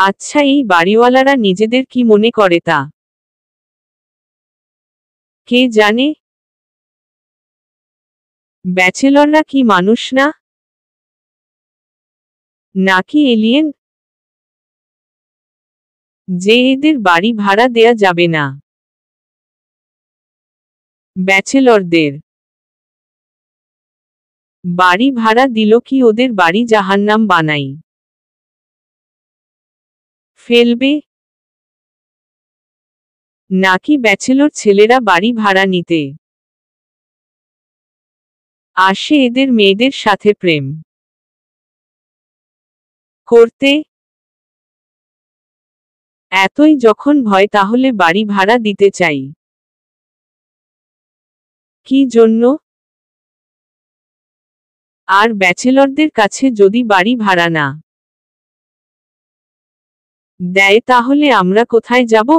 আচ্ছা, এই বাড়িওয়ালারা নিজেদের কি মনে করে তা কে জানে? ব্যাচেলররা কি মানুষ না, নাকি এলিয়েন যে এদের বাড়ি ভাড়া দেয়া যাবে না? ব্যাচেলরদের বাড়ি ভাড়া দিল কি ওদের বাড়ি জাহান্নাম বানাই ফেলবে? নাকি ব্যাচেলর ছেলেরা বাড়ি ভাড়া নিতে আসে এদের মেয়েদের সাথে প্রেম করতে? এতই যখন ভয়, তাহলে বাড়ি ভাড়া দিতে চাই কি জন্য? আর ব্যাচেলরদের কাছে যদি বাড়ি ভাড়া না দেয় তাহলে আমরা কোথায় যাব?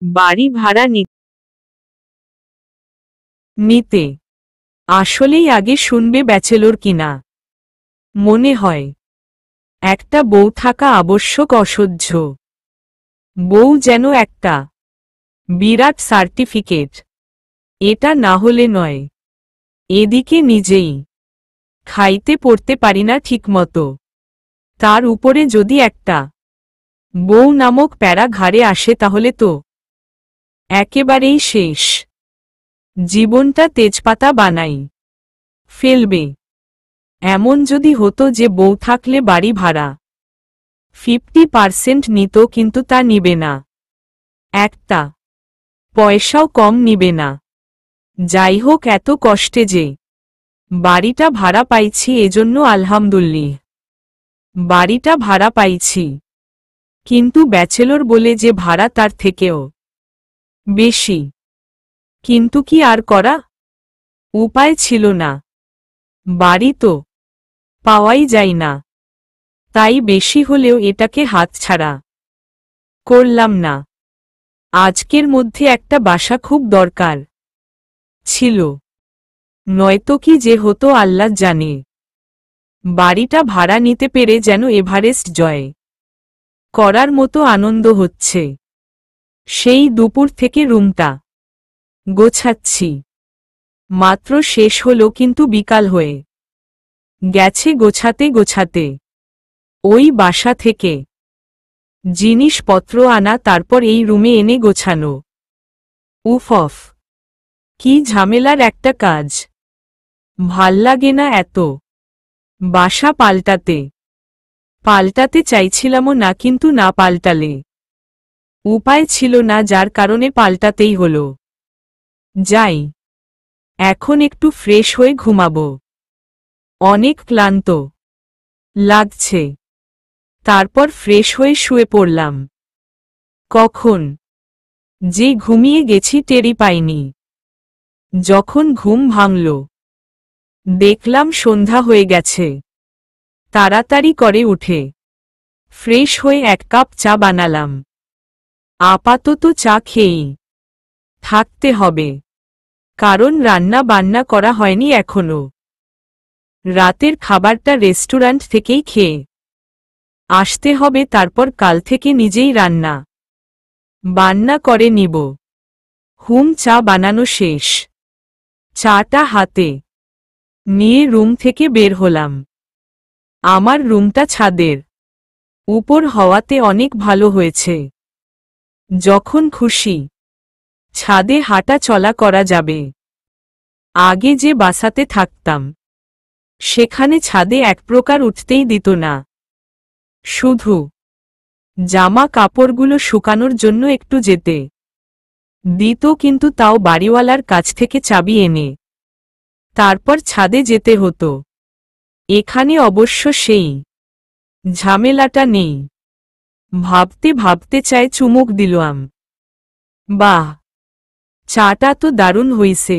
বাড়ি ভাড়া নিতে আসলেই আগে শুনবে ব্যাচেলর কিনা। মনে হয় একটা বউ থাকা আবশ্যক, অসহ্য বউ যেন একটা বিরাট সার্টিফিকেট, এটা না হলে নয়। এদিকে নিজেই খাইতে পড়তে পারি না ঠিকমতো, তার উপরে যদি একটা বউ নামক প্যারা ঘাড়ে আসে তাহলে তো একেবারেই শেষ, জীবনটা তেজপাতা বানাই ফেলবে। এমন যদি হতো যে বউ থাকলে বাড়ি ভাড়া 50% নিত, কিন্তু তা নিবে না, একটা পয়সাও কম নিবে না। যাই হোক, এত কষ্টে যে বাড়িটা ভাড়া পাইছি এজন্য আলহামদুলিল্লাহ। বাড়িটা ভাড়া পাইছি, কিন্তু ব্যাচেলর বলে যে ভাড়া তার থেকেও বেশি। কিন্তু কি আর করা, উপায় ছিল না, বাড়ি তো পাওয়াই যায় না। তাই বেশি হলেও এটাকে হাতছাড়া করলাম না। আজকের মধ্যে একটা বাসা খুব দরকার ছিল, নয়তো কি যে হতো আল্লাহ জানে। বাড়িটা ভাড়া নিতে পেরে যেন এভারেস্ট জয় করার মতো আনন্দ হচ্ছে। সেই দুপুর থেকে রুমটা গোছাচ্ছি, মাত্র শেষ হলো, কিন্তু বিকাল হয়ে গেছে গোছাতে গোছাতে। ওই বাসা থেকে জিনিসপত্র আনা, তারপর এই রুমে এনে গোছানো, উফ অফ, কি ঝামেলার একটা কাজ। ভাল্লাগে না এত বাসা পাল্টাতে চাইছিলামও না, কিন্তু না পাল্টালে উপায় ছিল না, যার কারণে পাল্টাতেই হলো। যাই, এখন একটু ফ্রেশ হয়ে ঘুমাবো, অনেক ক্লান্ত লাগছে। তারপর ফ্রেশ হয়ে শুয়ে পড়লাম। কখন যে ঘুমিয়ে গেছি টেরই পাইনি। যখন ঘুম ভাঙল দেখলাম সন্ধ্যা হয়ে গেছে। তাড়াতাড়ি করে উঠে ফ্রেশ হয়ে 1 কাপ চা বানালাম। আপাতত চা খেয়েই থাকতে হবে, কারণ রান্না বান্না করা হয়নি এখনো। রাতের খাবারটা রেস্টুরেন্ট থেকেই খেয়ে আসতে হবে, তারপর কাল থেকে নিজেই রান্না বান্না করে নিব। চা বানানো শেষ, চাটা হাতে নিয়ে রুম থেকে বের হলাম। আমার রুমটা ছাদের উপর হওয়াতে অনেক ভালো হয়েছে, যখন খুশি ছাদে হাঁটা চলা করা যাবে। আগে যে বাসাতে থাকতাম সেখানে ছাদে এক প্রকার উঠতেই দিত না, শুধু জামা কাপড়গুলো শুকানোর জন্য একটু যেতে দিত, কিন্তু তাও বাড়িওয়ালার কাছ থেকে চাবি এনে তারপর ছাদে যেতে হতো। এখানে অবশ্য সেই ঝামেলাটা নেই। ভাবতে ভাবতে চায়ে চুমুক দিলাম। বাহ, চাটা তো দারুণ হইছে।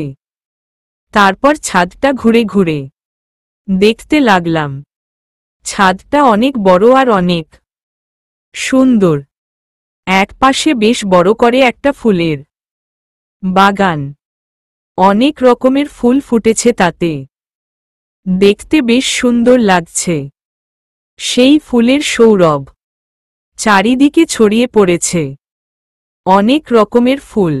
তারপর ছাদটা ঘুরে ঘুরে দেখতে লাগলাম। ছাদটা অনেক বড় আর অনেক সুন্দর। একপাশে বেশ বড় করে একটা ফুলের বাগান, অনেক রকমের ফুল ফুটেছে তাতে, দেখতে বেশ সুন্দর লাগছে। সেই ফুলের সৌরভ চারিদিকে ছড়িয়ে পড়েছে। অনেক রকমের ফুল,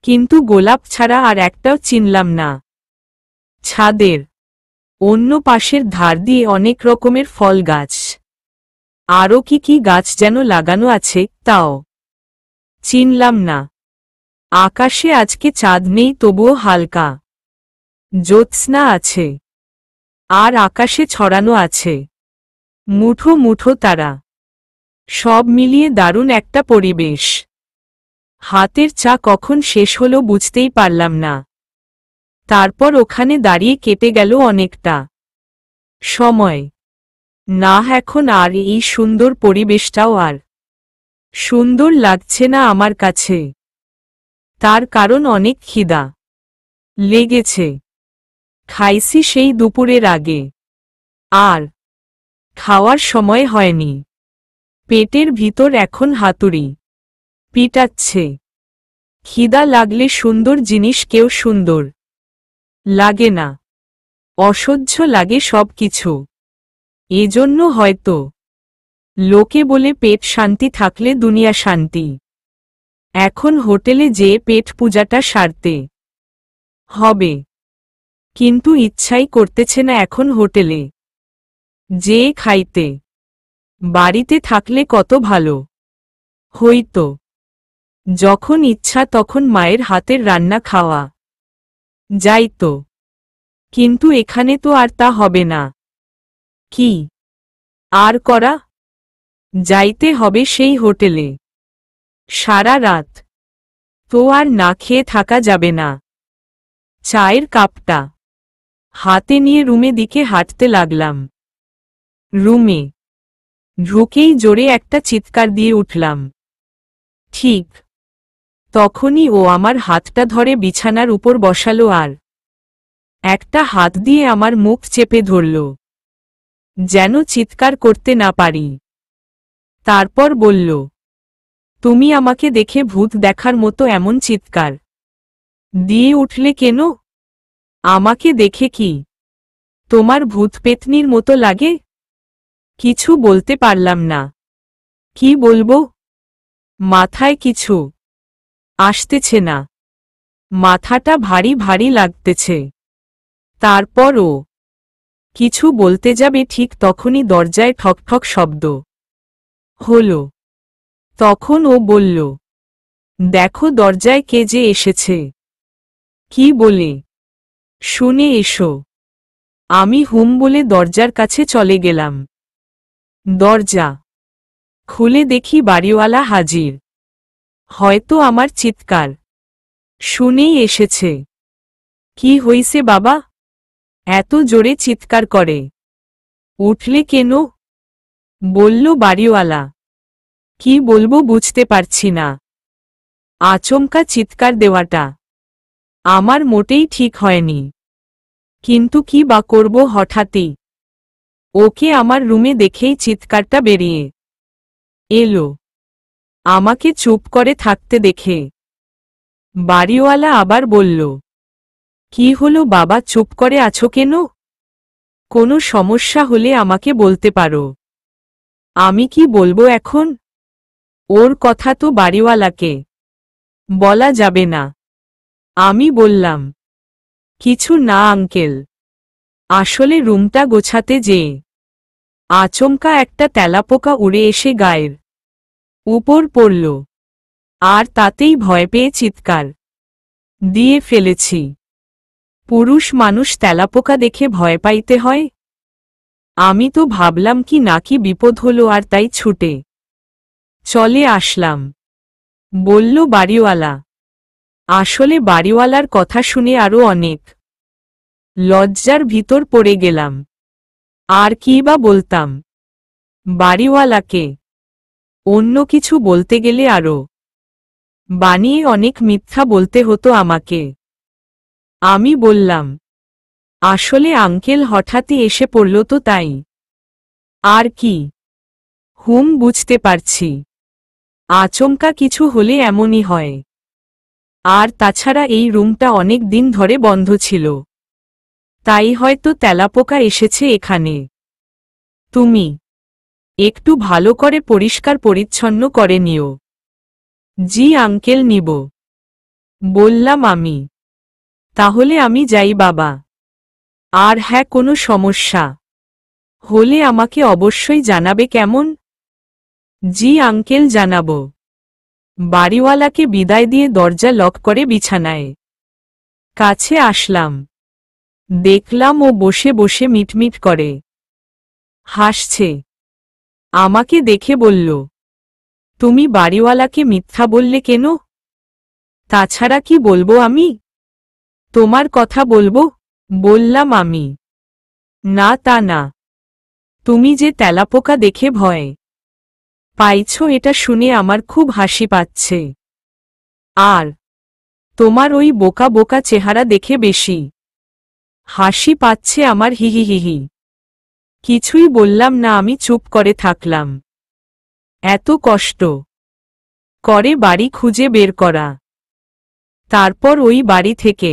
কিন্তু গোলাপ ছাড়া আর একটাও চিনলাম না। ছাদের অন্য পাশের ধার দিয়ে অনেক রকমের ফল গাছ, আরও কি কি গাছ যেন লাগানো আছে তাও চিনলাম না। আকাশে আজকে চাঁদ নেই, তবুও হালকা জ্যোৎস্না আছে, আর আকাশে ছড়ানো আছে মুঠো মুঠো তারা। সব মিলিয়ে দারুণ একটা পরিবেশ। হাতের চা কখন শেষ হলো বুঝতেই পারলাম না। তারপর ওখানে দাঁড়িয়ে কেটে গেল অনেকটা সময়। না, এখন আর এই সুন্দর পরিবেশটাও আর সুন্দর লাগছে না আমার কাছে। তার কারণ অনেক খিদা লেগেছে। খাইছি সেই দুপুরের আগে, আর খাওয়ার সময় হয়নি। পেটের ভিতর এখন হাতুড়ি পিটাচ্ছে। খিদা লাগলে সুন্দর জিনিস কেউ সুন্দর লাগে না, অসহ্য লাগে সব কিছু। এজন্য হয়তো লোকে বলে পেট শান্তি থাকলে দুনিয়া শান্তি। এখন হোটেলে যেয়ে পেট পূজাটা সারতে হবে, কিন্তু ইচ্ছাই করতেছে না এখন হোটেলে যেয়ে খাইতে। বাড়িতে থাকলে কত ভালো হইতো, যখন ইচ্ছা তখন মায়ের হাতের রান্না খাওয়া যাইতো। কিন্তু এখানে তো আর তা হবে না। কি আর করা, যাইতে হবে সেই হোটেলে। সারা রাত তো আর না খেয়ে থাকা যাবে না। চায়ের কাপটা হাতে নিয়ে রুমে দিকে হাঁটতে লাগলাম। রুমে ঢুকেই জোরে একটা চিৎকার দিয়ে উঠলাম। ঠিক তখনই ও আমার হাতটা ধরে বিছানার উপর বসালো, আর একটা হাত দিয়ে আমার মুখ চেপে ধরল, যেন চিৎকার করতে না পারি। তারপর বলল, তুমি আমাকে দেখে ভূত দেখার মতো এমন চিৎকার দিয়ে উঠলে কেন? আমাকে দেখে কি তোমার ভূত পেতনির মতো লাগে? কিছু বলতে পারলাম না। কি বলবো, মাথায় কিছু আসতেছে না। মাথাটা ভারী ভারী লাগতেছে। তারপরও কিছু বলতে যাবে, ঠিক তখনই দরজায় ঠকঠক শব্দ হলো। তখন ও বলল, দেখো দরজায় কে যে এসেছে। কি বলে শুনে এসো। আমি হুম বলে দরজার কাছে চলে গেলাম। দরজা খুলে দেখি বাড়িওয়ালা হাজির। হয়তো আমার চিৎকার শুনেই এসেছে। কি হইছে বাবা, এত জোরে চিৎকার করে উঠলে কেন? বলল বাড়িওয়ালা। কি বলবো বুঝতে পারছি না। আচমকা চিৎকার দেওয়াটা আমার মোটেই ঠিক হয়নি, কিন্তু কি বা করব, হঠাৎই ওকে আমার রুমে দেখেই চিৎকারটা বেরিয়ে এলো। আমাকে চুপ করে থাকতে দেখে বাড়িওয়ালা আবার বলল, কি হলো বাবা, চুপ করে আছো কেন? কোনো সমস্যা হলে আমাকে বলতে পারো। আমি কি বলবো এখন? ওর কথা তো বাড়িওয়ালাকে বলা যাবে না। আমি বললাম, কিছু না আঙ্কেল, আসলে রুমটা গোছাতে যেয়ে আচমকা একটা তেলাপোকা উড়ে এসে গায়ের উপর পড়ল, আর তাতেই ভয় পেয়ে চিৎকার দিয়ে ফেলেছি। পুরুষ মানুষ তেলাপোকা দেখে ভয় পাইতে হয়? আমি তো ভাবলাম কি নাকি বিপদ হলো, আর তাই ছুটে চলে আসলাম, বলল বাড়িওয়ালা। আসলে বাড়িওয়ালার কথা শুনে আরো অনেক লজ্জার ভিতর পড়ে গেলাম। আর কি বা বলতাম বাড়িওয়ালাকে? অন্য কিছু বলতে গেলে আরো বানিয়ে অনেক মিথ্যা বলতে হতো আমাকে। আমি বললাম, আসলে আঙ্কেল হঠাৎই এসে পড়ল তো তাই। আর কি? হুম, বুঝতে পারছি। আচমকা কিছু হলে এমনই হয়। আর তাছাড়া এই রুমটা অনেক দিন ধরে বন্ধ ছিল, তাই হয়তো তেলাপোকা এসেছে এখানে। তুমি একটু ভালো করে পরিষ্কার পরিচ্ছন্ন করে নিও। জি আঙ্কেল, নিব, বললাম আমি। তাহলে আমি যাই বাবা। আর হ্যাঁ, কোনো সমস্যা হলে আমাকে অবশ্যই জানাবে, কেমন? জি আঙ্কেল, জানাবো। বাড়িওয়ালাকে বিদায় দিয়ে দরজা লক করে বিছানায় কাছে আসলাম। দেখলাম ও বসে বসে মিটমিট করে হাসছে। আমাকে দেখে বলল, তুমি বাড়িওয়ালাকে মিথ্যা বললে কেন? তাছাড়া কি বলবো আমি? তোমার কথা বলবো, বললাম আমি। না, তা না, তুমি যে তেলাপোকা দেখে ভয় পাইছ এটা শুনে আমার খুব হাসি পাচ্ছে। আর তোমার ওই বোকা বোকা চেহারা দেখে বেশি হাসি পাচ্ছে আমার, হিহি হিহি। কিছুই বললাম না, আমি চুপ করে থাকলাম। এত কষ্ট করে বাড়ি খুঁজে বের করা, তারপর ওই বাড়ি থেকে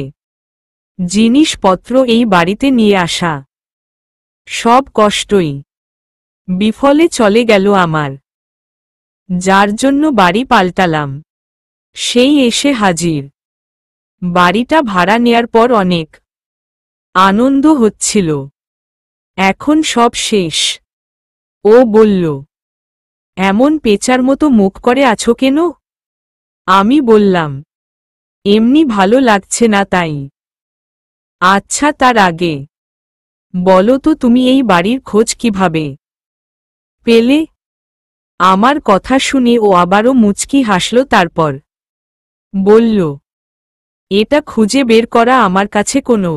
জিনিসপত্র এই বাড়িতে নিয়ে আসা, সব কষ্টই বিফলে চলে গেল আমার। যার জন্য বাড়ি পাল্টালাম সেই এসে হাজির। বাড়িটা ভাড়া নেয়ার পর অনেক আনন্দ হচ্ছিল, এখন সব শেষ। ও বলল, এমন পেঁচার মতো মুখ করে আছো কেন? আমি বললাম, এমনি ভালো লাগছে না তাই। আচ্ছা, তার আগে বলো তো তুমি এই বাড়ির খোঁজ কিভাবে পেলে? আমার কথা শুনে ও আবারও মুচকি হাসল, তারপর বলল, এটা খুঁজে বের করা আমার কাছে কোনো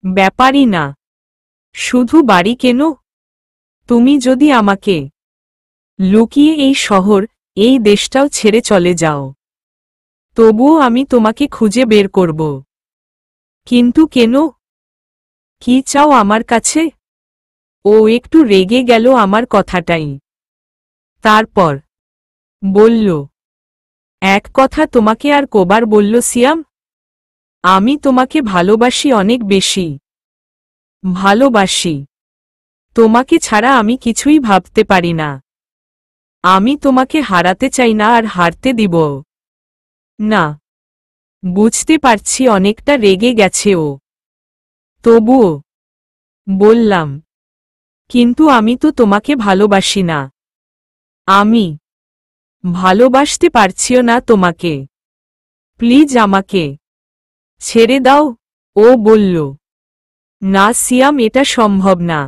ব্যাপারই না। শুধু বাড়ি কেন, তুমি যদি আমাকে লুকিয়ে এই শহর, এই দেশটাও ছেড়ে চলে যাও, তবুও আমি তোমাকে খুঁজে বের করব। কিন্তু কেন? কি চাও আমার কাছে? ও একটু রেগে গেল আমার কথাটাই। তারপর বলল, এক কথা তোমাকে আর কবার বলল সিয়াম, আমি তোমাকে ভালোবাসি, অনেক বেশি ভালোবাসি। তোমাকে ছাড়া আমি কিছুই ভাবতে পারি না। আমি তোমাকে হারাতে চাই না, আর হারতে দিব না। বুঝতে পারছি অনেকটা রেগে গেছে ও, তবুও বললাম, কিন্তু আমি তো তোমাকে ভালোবাসি না। আমি ভালোবাসতে পারছিও না তোমাকে। প্লিজ আমাকে ছেড়ে দাও। ও বলল, না সিয়াম, এটা সম্ভব না।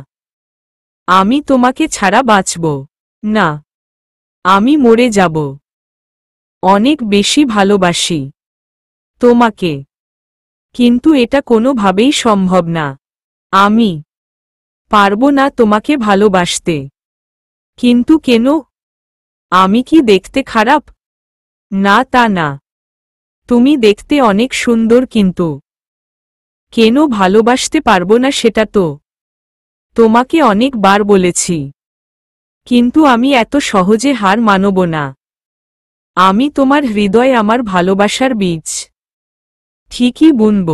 আমি তোমাকে ছাড়া বাঁচব না। আমি মরে যাব। অনেক বেশি ভালোবাসি তোমাকে, কিন্তু এটা কোনোভাবেই সম্ভব না। আমি পারব না তোমাকে ভালোবাসতে। কিন্তু কেন? আমি কি দেখতে খারাপ? না, তা না, তুমি দেখতে অনেক সুন্দর, কিন্তু কেন ভালোবাসতে পারবো না সেটা তো তোমাকে অনেকবার বলেছি। কিন্তু আমি এত সহজে হার মানব না। আমি তোমার হৃদয়ে আমার ভালোবাসার বীজ ঠিকই বুনব।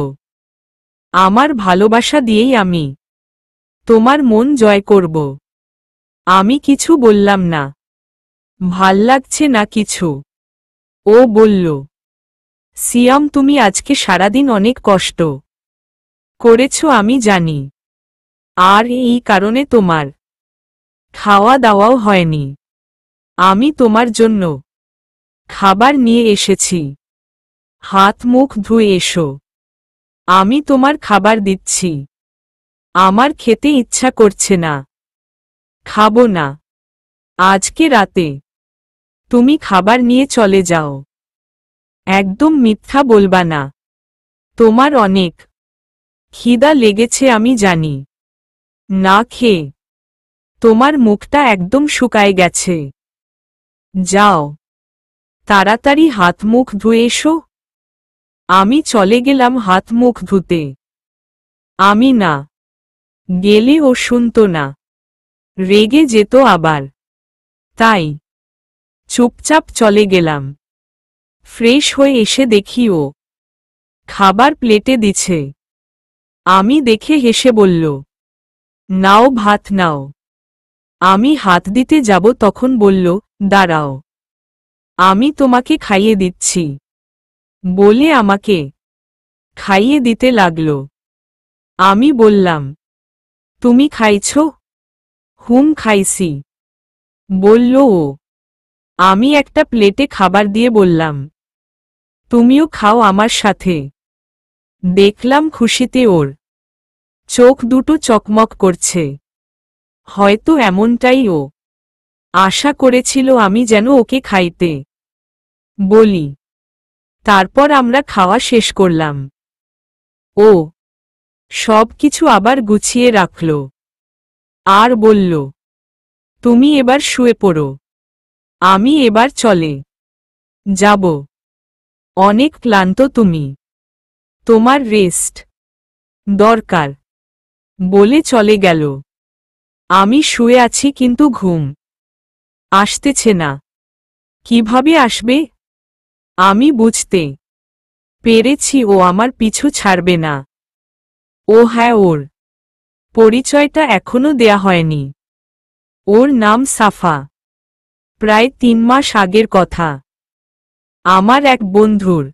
আমার ভালোবাসা দিয়েই আমি তোমার মন জয় করব। আমি কিছু বললাম না। ভাল লাগছে না কিছু? ও বলল, সিয়াম, তুমি আজকে সারাদিন অনেক কষ্ট করেছ আমি জানি। আর এই কারণে তোমার খাওয়া দাওয়াও হয়নি। আমি তোমার জন্য খাবার নিয়ে এসেছি। হাত মুখ ধুয়ে এসো। আমি তোমার খাবার দিচ্ছি। আমার খেতে ইচ্ছা করছে না। খাবো না। আজকে রাতে তুমি খাবার নিয়ে চলে যাও। একদম মিথ্যা বলবা না। তোমার অনেক খিদা লেগেছে আমি জানি। না খেয়ে তোমার মুখটা একদম শুকায় গেছে। যাও, তাড়াতাড়ি হাত মুখ ধুয়ে এসো। আমি চলে গেলাম হাত মুখ ধুতে। আমি না গেলে ও শুনতো না, রেগে যেত আবার। তাই চুপচাপ চলে গেলাম। ফ্রেশ হয়ে এসে দেখি ও খাবার প্লেটে দিছে। আমি দেখে হেসে বলল, নাও, ভাত নাও। আমি হাত দিতে যাব তখন বলল, দাঁড়াও, আমি তোমাকে খাইয়ে দিচ্ছি, বলে আমাকে খাইয়ে দিতে লাগল। আমি বললাম, তুমি খাইছ? হুম, খাইছি, বলল ও। আমি একটা প্লেটে খাবার দিয়ে বললাম, তুমিও খাও আমার সাথে। দেখলাম খুশিতে ওর চোখ দুটো চকমক করছে। হয়তো এমনটাই ও আশা করেছিল আমি যেন ওকে খাইতে বলি। তারপর আমরা খাওয়া শেষ করলাম। ও সব কিছু আবার গুছিয়ে রাখল আর বলল, তুমি এবার শুয়ে পড়ো, আমি এবার চলে যাব, অনেক ক্লান্ত তুমি, তোমার রেস্ট দরকার, বলে চলে গেল। আমি শুয়ে আছি কিন্তু ঘুম আসতেছে না। কিভাবে আসবে? আমি বুঝতে পেরেছি ও আমার পিছু ছাড়বে না। ও হ্যাঁ, ওর পরিচয়টা এখনো দেয়া হয়নি। ওর নাম সাফা। প্রায় 3 মাস আগের কথা। আমার এক বন্ধুর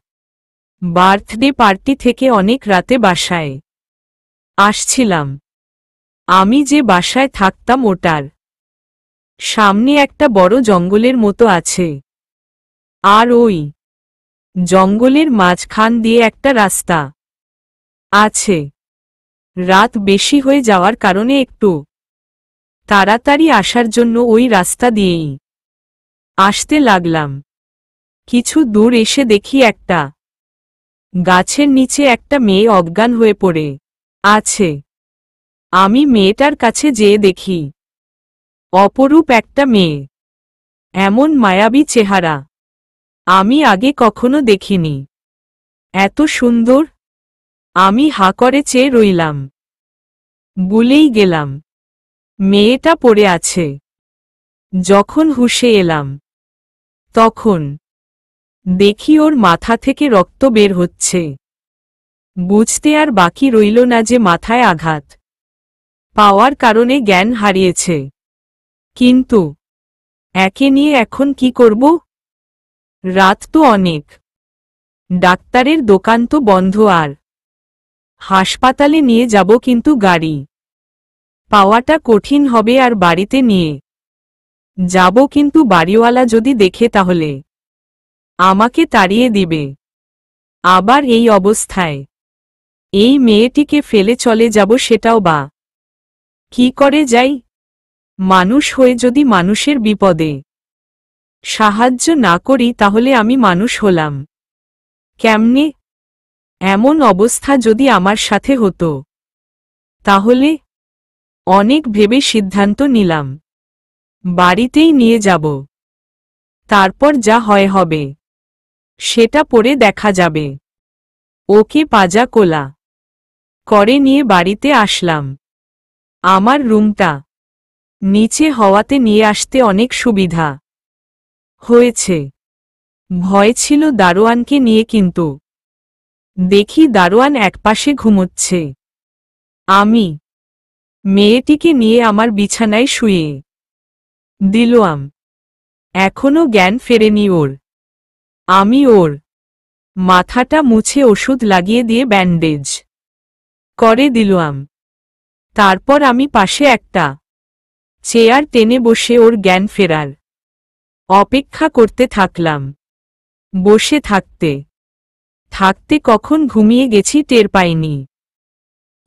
বার্থডে পার্টি থেকে অনেক রাতে বাসায় আসছিলাম। আমি যে বাসায় থাকতাম ওটার সামনে একটা বড় জঙ্গলের মতো আছে, আর ওই জঙ্গলের মাঝখান দিয়ে একটা রাস্তা আছে। রাত বেশি হয়ে যাওয়ার কারণে একটু তাড়াতাড়ি আসার জন্য ওই রাস্তা দিয়েই আসতে লাগলাম। কিছু দূর এসে দেখি একটা গাছের নিচে একটা মেয়ে অজ্ঞান হয়ে পড়ে আছে। আমি মেয়েটার কাছে যেয়ে দেখি অপরূপ একটা মেয়ে, এমন মায়াবী চেহারা আমি আগে কখনো দেখিনি। এত সুন্দর! আমি হাঁ করে চেয়ে রইলাম। ভুলেই গেলাম মেয়েটা পড়ে আছে। যখন হুঁশে এলাম তখন দেখি ওর মাথা থেকে রক্ত বের হচ্ছে। বুঝতে আর বাকি রইল না যে মাথায় আঘাত পাওয়ার কারণে জ্ঞান হারিয়েছে। কিন্তু একে নিয়ে এখন কি করব? রাত তো অনেক, ডাক্তারের দোকান তো বন্ধ, আর হাসপাতালে নিয়ে যাব কিন্তু গাড়ি পাওয়াটা কঠিন হবে, আর বাড়িতে নিয়ে যাব কিন্তু বাড়িওয়ালা যদি দেখে তাহলে আমাকে তাড়িয়ে দিবে। আবার এই অবস্থায় এই মেয়েটিকে ফেলে চলে যাব, সেটাও বা কি করে যাই? মানুষ হয়ে যদি মানুষের বিপদে সাহায্য না করি তাহলে আমি মানুষ হলাম কেমনে? এমন অবস্থা যদি আমার সাথে হতো তাহলে? অনেক ভেবে সিদ্ধান্ত নিলাম বাড়িতেই নিয়ে যাব, তারপর যা হয় হবে, সেটা পরে দেখা যাবে। ওকে পাজা কোলা করে নিয়ে বাড়িতে আসলাম। আমার রুমটা নিচে হওয়াতে নিয়ে আসতে অনেক সুবিধা হয়েছে। ভয় ছিল দারোয়ানকে নিয়ে, কিন্তু দেখি দারোয়ান একপাশে ঘুমোচ্ছে। আমি মেয়েটিকে নিয়ে আমার বিছানায় শুয়ে দিলাম। এখনো জ্ঞান ফেরেনি ওর। আমি ওর মাথাটা মুছে ওষুধ লাগিয়ে দিয়ে ব্যান্ডেজ করে দিলাম। তারপর আমি পাশে একটা চেয়ার টেনে বসে ওর জ্ঞান ফেরার অপেক্ষা করতে থাকলাম। বসে থাকতে থাকতে কখন ঘুমিয়ে গেছি টের পাইনি।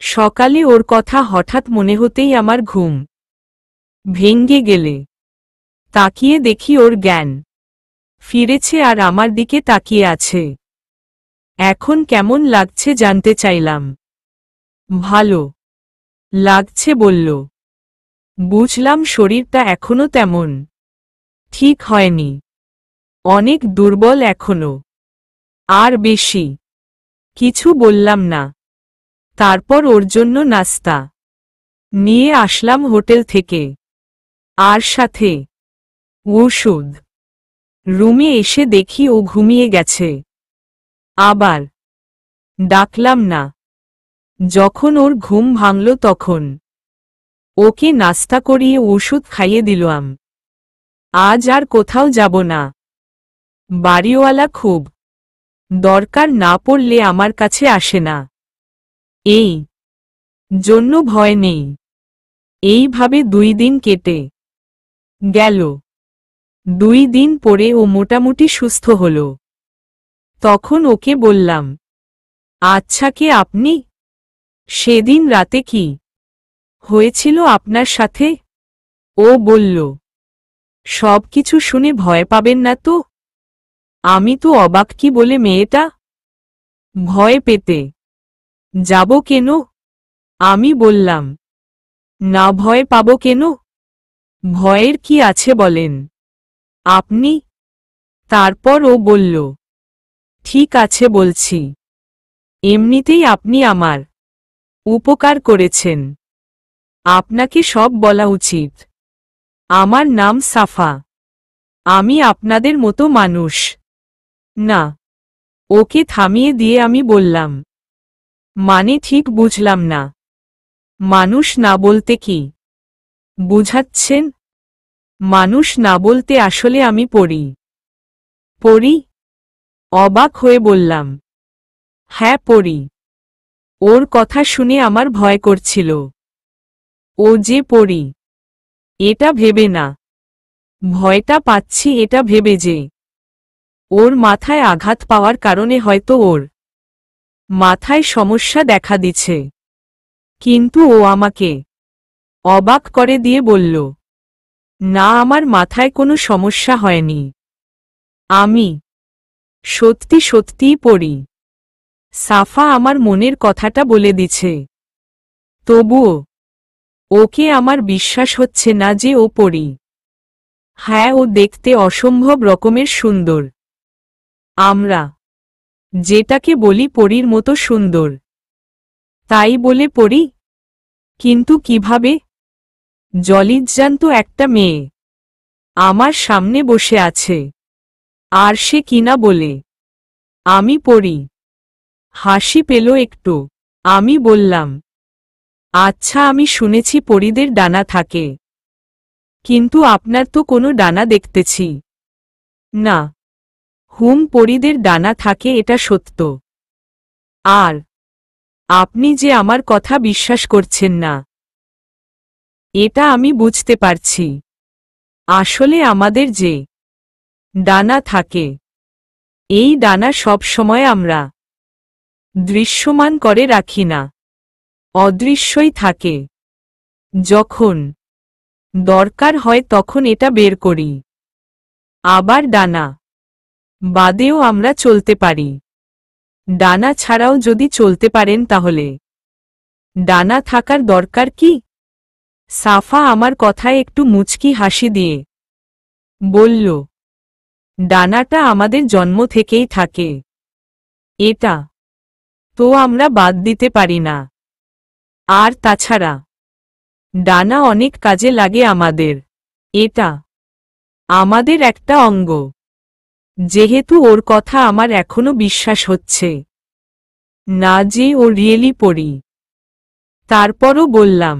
সকালে ওর কথা হঠাৎ মনে হতেই আমার ঘুম ভেঙ্গে গেলে তাকিয়ে দেখি ওর জ্ঞান ফিরেছে আর আমার দিকে তাকিয়ে আছে। এখন কেমন লাগছে জানতে চাইলাম। ভালো লাগছে বলল। বুঝলাম শরীরটা এখনো তেমন ঠিক হয়নি, অনেক দুর্বল এখনো। আর বেশি কিছু বললাম না। তারপর ওর জন্য নাস্তা নিয়ে আসলাম হোটেল থেকে, আর সাথে ওষুধ। রুমে এসে দেখি ও ঘুমিয়ে গেছে। আবার ডাকলাম না। যখন ওর ঘুম ভাঙল তখন ওকে নাস্তা করিয়ে ওষুধ খাইয়ে দিলাম। আজ আর কোথাও যাব না। বাড়িওয়ালা খুব দরকার না পড়লে আমার কাছে আসে না। এই জন্য ভয় নেই। এইভাবে 2 দিন কেটে গেল। 2 দিন পরে ও মোটামুটি সুস্থ হল। তখন ওকে বললাম, আচ্ছা কে আপনি? সেদিন রাতে কি হয়েছিল আপনার সাথে? ও বলল, সবকিছু শুনে ভয় পাবেন না তো? আমি তো অবাক, কি বলে মেয়েটা? ভয় পেতে যাব কেন? আমি বললাম, না ভয় পাবো কেন? ভয়ের কি আছে বলেন আপনি? তারপর ও বলল, ঠিক আছে বলছি। এমনিতেই আপনি আমার উপকার করেছেন, আপনাকে সব বলা উচিত। আমার নাম সাফা। আমি আপনাদের মতো মানুষ না। ওকে থামিয়ে দিয়ে আমি বললাম, মানে ঠিক বুঝলাম না। মানুষ না বলতে কি বুঝাচ্ছেন? মানুষ না বলতে আসলে আমি পড়ি। পড়ি? অবাক হয়ে বললাম, হ্যাঁ পড়ি। ওর কথা শুনে আমার ভয় করছিল। ও যে পড়ি এটা ভেবে না, ভয়টা পাচ্ছি এটা ভেবে যে ওর মাথায় আঘাত পাওয়ার কারণে হয়তো ওর মাথায় সমস্যা দেখা দিচ্ছে। কিন্তু ও আমাকে অবাক করে দিয়ে বলল, না আমার মাথায় কোনো সমস্যা হয়নি। আমি সত্যি সত্যিই পড়ি। সাফা আমার মনের কথাটা বলে দিছে। তবুও ওকে আমার বিশ্বাস হচ্ছে না যে ও পড়ি। হ্যাঁ, ও দেখতে অসম্ভব রকমের সুন্দর। আমরা যেটাকে বলি পরীর মতো সুন্দর, তাই বলে পড়ি। কিন্তু কিভাবে? জলিজ্জান্ত একটা মেয়ে আমার সামনে বসে আছে, আর সে কিনা বলে আমি পড়ি। হাসি পেল একটু। আমি বললাম, আচ্ছা আমি শুনেছি পরীদের ডানা থাকে, কিন্তু আপনার তো কোনো ডানা দেখতেছি না। পরীদের ডানা থাকে এটা সত্য। আর আপনি যে আমার কথা বিশ্বাস করছেন না, এটা আমি বুঝতে পারছি। আসলে আমাদের যে ডানা থাকে, এই ডানা সব সময় আমরা দৃশ্যমান করে রাখি না, অদৃশ্যই থাকে। যখন দরকার হয় তখন এটা বের করি। আবার ডানা বাদেও আমরা চলতে পারি। ডানা ছাড়াও যদি চলতে পারেন তাহলে ডানা থাকার দরকার কি? সাফা আমার কথায় একটু মুচকি হাসি দিয়ে বলল, ডানাটা আমাদের জন্ম থেকেই থাকে, এটা তো আমরা বাদ দিতে পারি না। আর তাছাড়া ডানা অনেক কাজে লাগে আমাদের, এটা আমাদের একটা অঙ্গ। যেহেতু ওর কথা আমার এখনো বিশ্বাস হচ্ছে না যে ও রিয়েলি পড়ি, তারপরও বললাম,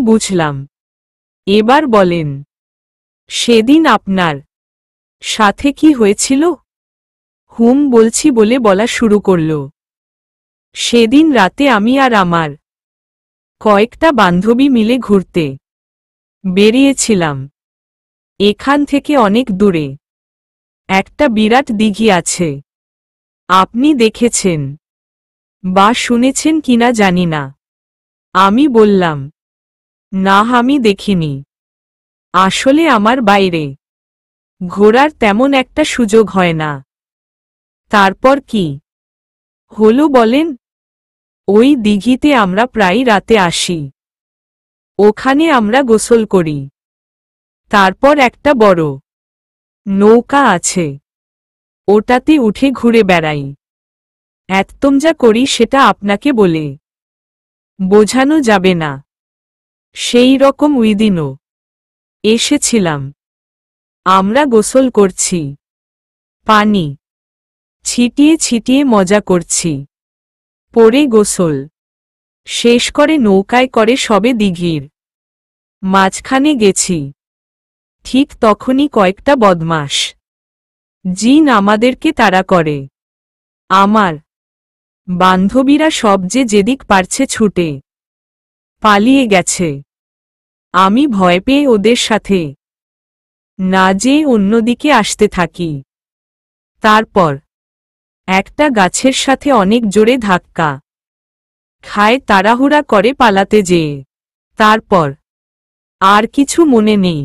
বুঝলাম। এবার বলেন, সেদিন আপনার সাথে কি হয়েছিল? বলছি বলে বলা শুরু করল। সেদিন রাতে আমি আর আমার কয়েকটা বান্ধবী মিলে ঘুরতে বেরিয়েছিলাম। এখান থেকে অনেক দূরে একটা বিরাট দিঘি আছে। আপনি দেখেছেন বা শুনেছেন কিনা জানি না। আমি বললাম, না আমি দেখিনি। আসলে আমার বাইরে ঘোরার তেমন একটা সুযোগ হয় না। তারপর কি হলো বলেন? ওই দিঘিতে আমরা প্রায় রাতে আসি। ওখানে আমরা গোসল করি। তারপর একটা বড় নৌকা আছে, ওটাতে উঠে ঘুরে বেড়াই। একদম যা করি সেটা আপনাকে বলে বোঝানো যাবে না। সেই রকম উইদিনও এসেছিলাম। আমরা গোসল করছি, পানি ছিটিয়ে ছিটিয়ে মজা করছি। পরে গোসল শেষ করে নৌকায় করে সবে দিঘির মাঝখানে গেছি। ঠিক তখনই কয়েকটা বদমাশ জিন আমাদেরকে তাড়া করে। আমার বান্ধবীরা সব যেদিক পারছে ছুটে পালিয়ে গেছে। আমি ভয় পেয়ে ওদের সাথে না যেয়ে অন্যদিকে আসতে থাকি। তারপর একটা গাছের সাথে অনেক জোরে ধাক্কা খায় তাড়াহুড়া করে পালাতে যেয়ে। তারপর আর কিছু মনে নেই।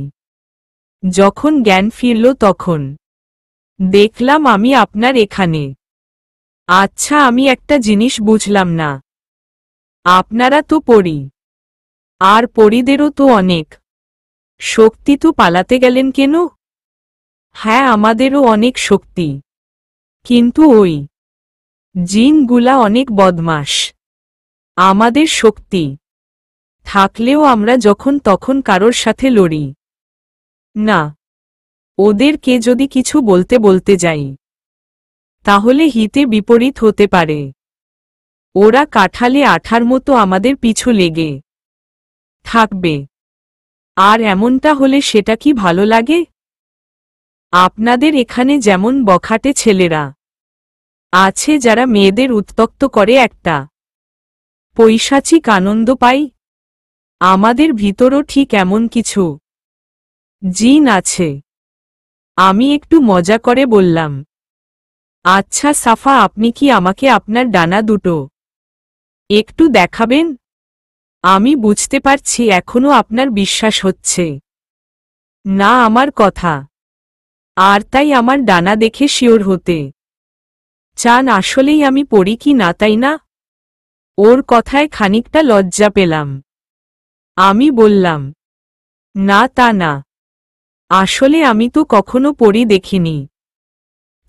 যখন জ্ঞান ফিরল তখন দেখলাম আমি আপনার এখানে। আচ্ছা, আমি একটা জিনিস বুঝলাম না। আপনারা তো পরী, আর পরীদেরও তো অনেক শক্তি, তো পালাতে গেলেন কেন? হ্যাঁ, আমাদেরও অনেক শক্তি, কিন্তু ওই জিনগুলা অনেক বদমাশ। আমাদের শক্তি থাকলেও আমরা যখন তখন কারোর সাথে লড়ি না। ওদেরকে যদি কিছু বলতে যাই তাহলে হিতে বিপরীত হতে পারে। ওরা কাঁঠালে আঠার মতো আমাদের পিছু লেগে থাকবে, আর এমনটা হলে সেটা কি ভালো লাগে? আপনাদের এখানে যেমন বখাটে ছেলেরা আছে যারা মেয়েদের উত্ত্যক্ত করে একটা পৈশাচিক আনন্দ পাই, আমাদের ভিতরও ঠিক এমন কিছু জিন আছে। আমি একটু মজা করে বললাম, আচ্ছা সাফা, আপনি কি আমাকে আপনার ডানা দুটো একটু দেখাবেন? আমি বুঝতে পারছি এখনো আপনার বিশ্বাস হচ্ছে না আমার কথা, আর তাই আমার ডানা দেখে শিওর হতে চান আসলেই আমি পড়ি কি না, তাই না? ওর কথায় খানিকটা লজ্জা পেলাম। আমি বললাম, না তা না, আসলে আমি তো কখনো পড়ি দেখিনি,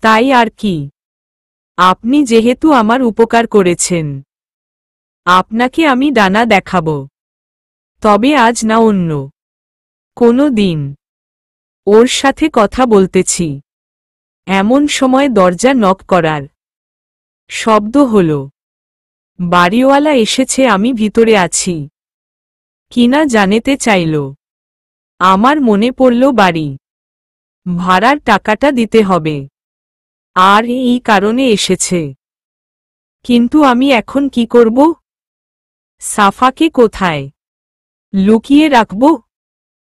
তাই আর কি। আপনি যেহেতু আমার উপকার করেছেন, আপনাকে আমি ডানা দেখাব, তবে আজ না, অন্য কোনো দিন। ওর সাথে কথা বলতেছি এমন সময় দরজা নক করার শব্দ হল। বাড়িওয়ালা এসেছে, আমি ভিতরে আছি কিনা জানতে চাইল। আমার মনে পড়ল বাড়ি ভাড়ার টাকাটা দিতে হবে, আর এই কারণে এসেছে। কিন্তু আমি এখন কি করব? সাফাকে কোথায় লুকিয়ে রাখব?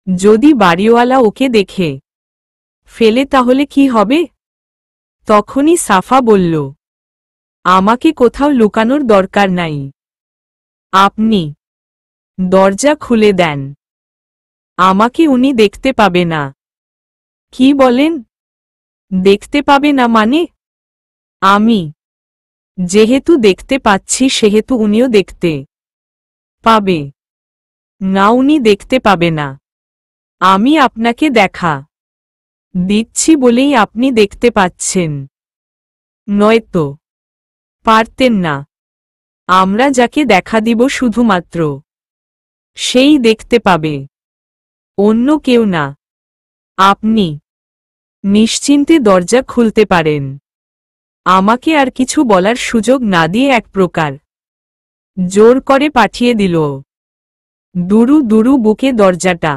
যদি বাড়িওয়ালা ওকে দেখে ফেলে তাহলে কি হবে? তখনই সাফা বলল, আমাকে কোথাও লুকানোর দরকার নাই, আপনি দরজা খুলে দেন, আমাকে উনি দেখতে পাবে না। কি বলেন? দেখতে পাবে না মানে? আমি যেহেতু দেখতে পাচ্ছি সেহেতু উনিও দেখতে পাবে না। উনি দেখতে পাবে না, আমি আপনাকে দেখা দিচ্ছি বলেই আপনি দেখতে পাচ্ছেন, নয়তো পারতেন না। আমরা যাকে দেখা দিব শুধুমাত্র সেই দেখতে পাবে, অন্য কেউ না। আপনি নিশ্চিন্তে দরজা খুলতে পারেন। আমাকে আর কিছু বলার সুযোগ না দিয়ে এক প্রকার জোর করে পাঠিয়ে দিল। দুরু দুরু বুকে দরজাটা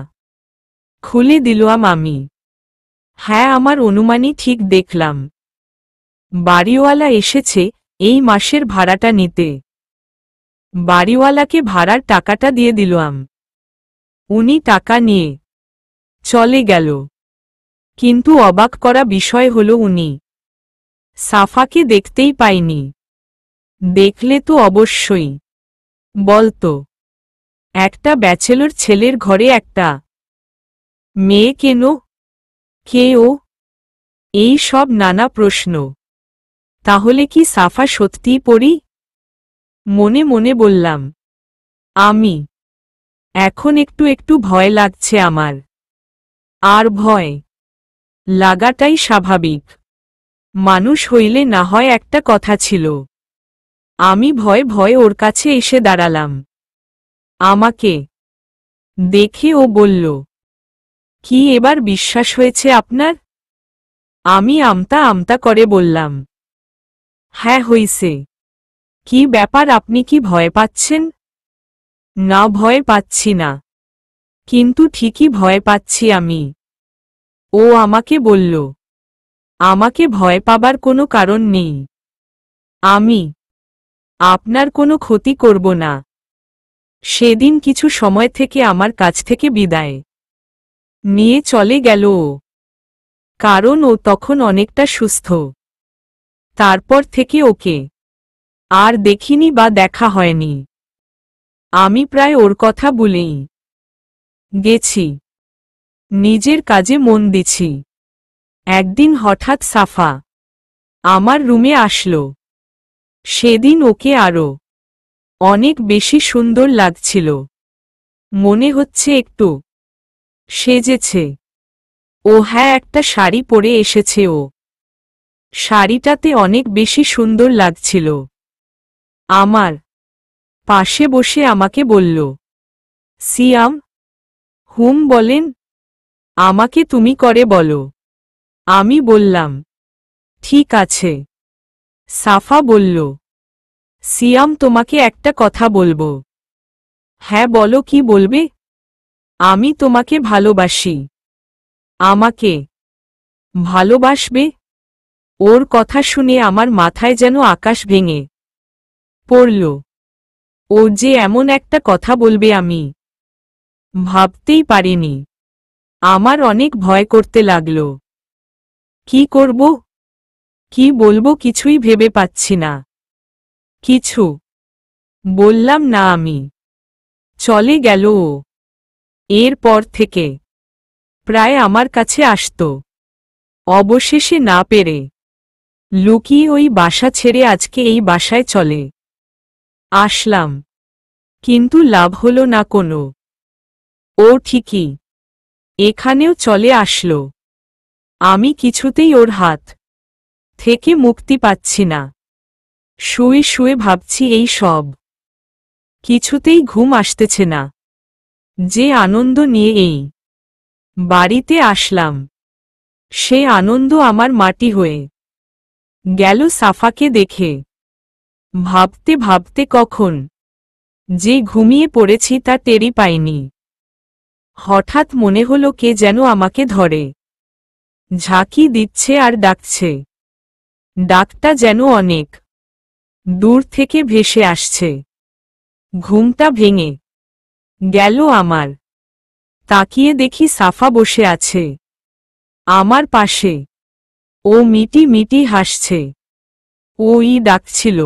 খুলে দিলাম আমি। হ্যাঁ, আমার অনুমানই ঠিক দেখলাম। বাড়িওয়ালা এসেছে এই মাসের ভাড়াটা নিতে। বাড়িওয়ালাকে ভাড়ার টাকাটা দিয়ে দিলাম। উনি টাকা নিয়ে চলে গেল। কিন্তু অবাক করা বিষয় হলো উনি সাফাকে দেখতেই পাইনি। দেখলে তো অবশ্যই বলতো, একটা ব্যাচেলর ছেলের ঘরে একটা মেয়ে কেন? কে ও? এই সব নানা প্রশ্ন। তাহলে কি সাফা সত্যিই পড়ি? মনে মনে বললাম আমি। এখন একটু একটু ভয় লাগছে আমার। আর ভয় লাগাটাই স্বাভাবিক। মানুষ হইলে না হয় একটা কথা ছিল। আমি ভয়ে ভয়ে ওর কাছে এসে দাঁড়ালাম। আমাকে দেখে ও বলল, কি এবার বিশ্বাস হয়েছে আপনার? আমি আমতা আমতা করে বললাম, হ্যাঁ হইছে। কি ব্যাপার, আপনি কি ভয় পাচ্ছেন? না, ভয় পাচ্ছি না, কিন্তু ঠিকই ভয় পাচ্ছি আমি। ও আমাকে বলল, আমাকে ভয় পাবার কোনো কারণ নেই। আমি আপনার কোনো ক্ষতি করব না। সেদিন কিছু সময় থেকে আমার কাছ থেকে বিদায় নিয়ে চলে গেল ও, কারণ ও তখন অনেকটা সুস্থ। তারপর থেকে ওকে আর দেখিনি বা দেখা হয়নি। আমি প্রায় ওর কথা ভুলেই গেছি, নিজের কাজে মন দিছি। একদিন হঠাৎ সাফা আমার রুমে আসলো। সেদিন ওকে আরো অনেক বেশি সুন্দর লাগছিল। মনে হচ্ছে একটু সেজেছে। ও হ্যাঁ, একটা শাড়ি পরে এসেছে ও। শাড়িটাতে অনেক বেশি সুন্দর লাগছিল। আমার পাশে বসে আমাকে বলল, সিয়াম। হুম বলেন। আমাকে তুমি করে বলো। আমি বললাম, ঠিক আছে। সাফা বলল, সিয়াম, তোমাকে একটা কথা বলবো। হ্যাঁ বলো, কি বলবে? আমি তোমাকে ভালোবাসি। আমাকে ভালোবাসবে? ওর কথা শুনে আমার মাথায় যেন আকাশ ভেঙে পড়ল। ও যে এমন একটা কথা বলবে আমি ভাবতেই পারিনি। আমার অনেক ভয় করতে লাগল। কি করব, কি বলবো কিছুই ভেবে পাচ্ছি না। কিছু বললাম না আমি। চলে গেল ও। এরপর থেকে প্রায় আমার কাছে আসত। অবশেষে না পেরে লুকিয়ে ওই বাসা ছেড়ে আজকে এই বাসায় চলে আসলাম। কিন্তু লাভ হলো না কোনো। ও ঠিকই এখানেও চলে আসলো। আমি কিছুতেই ওর হাত থেকে মুক্তি পাচ্ছি না। শুয়ে শুয়ে ভাবছি এই সব কিছুতেই ঘুম আসতেছে না। যে আনন্দ নিয়ে এই বাড়িতে আসলাম, সে আনন্দ আমার মাটি হয়ে গেল সাফাকে দেখে। ভাবতে ভাবতে কখন যে ঘুমিয়ে পড়েছি তা টেরই পাইনি। হঠাৎ মনে হলো কে যেন আমাকে ধরে ঝাঁকি দিচ্ছে আর ডাকছে। ডাকটা যেন অনেক দূর থেকে ভেসে আসছে। ঘুমটা ভেঙে গেল আমার। তাকিয়ে দেখি সাফা বসে আছে আমার পাশে। ও মিটি মিটি হাসছে। ওই ডাকছিল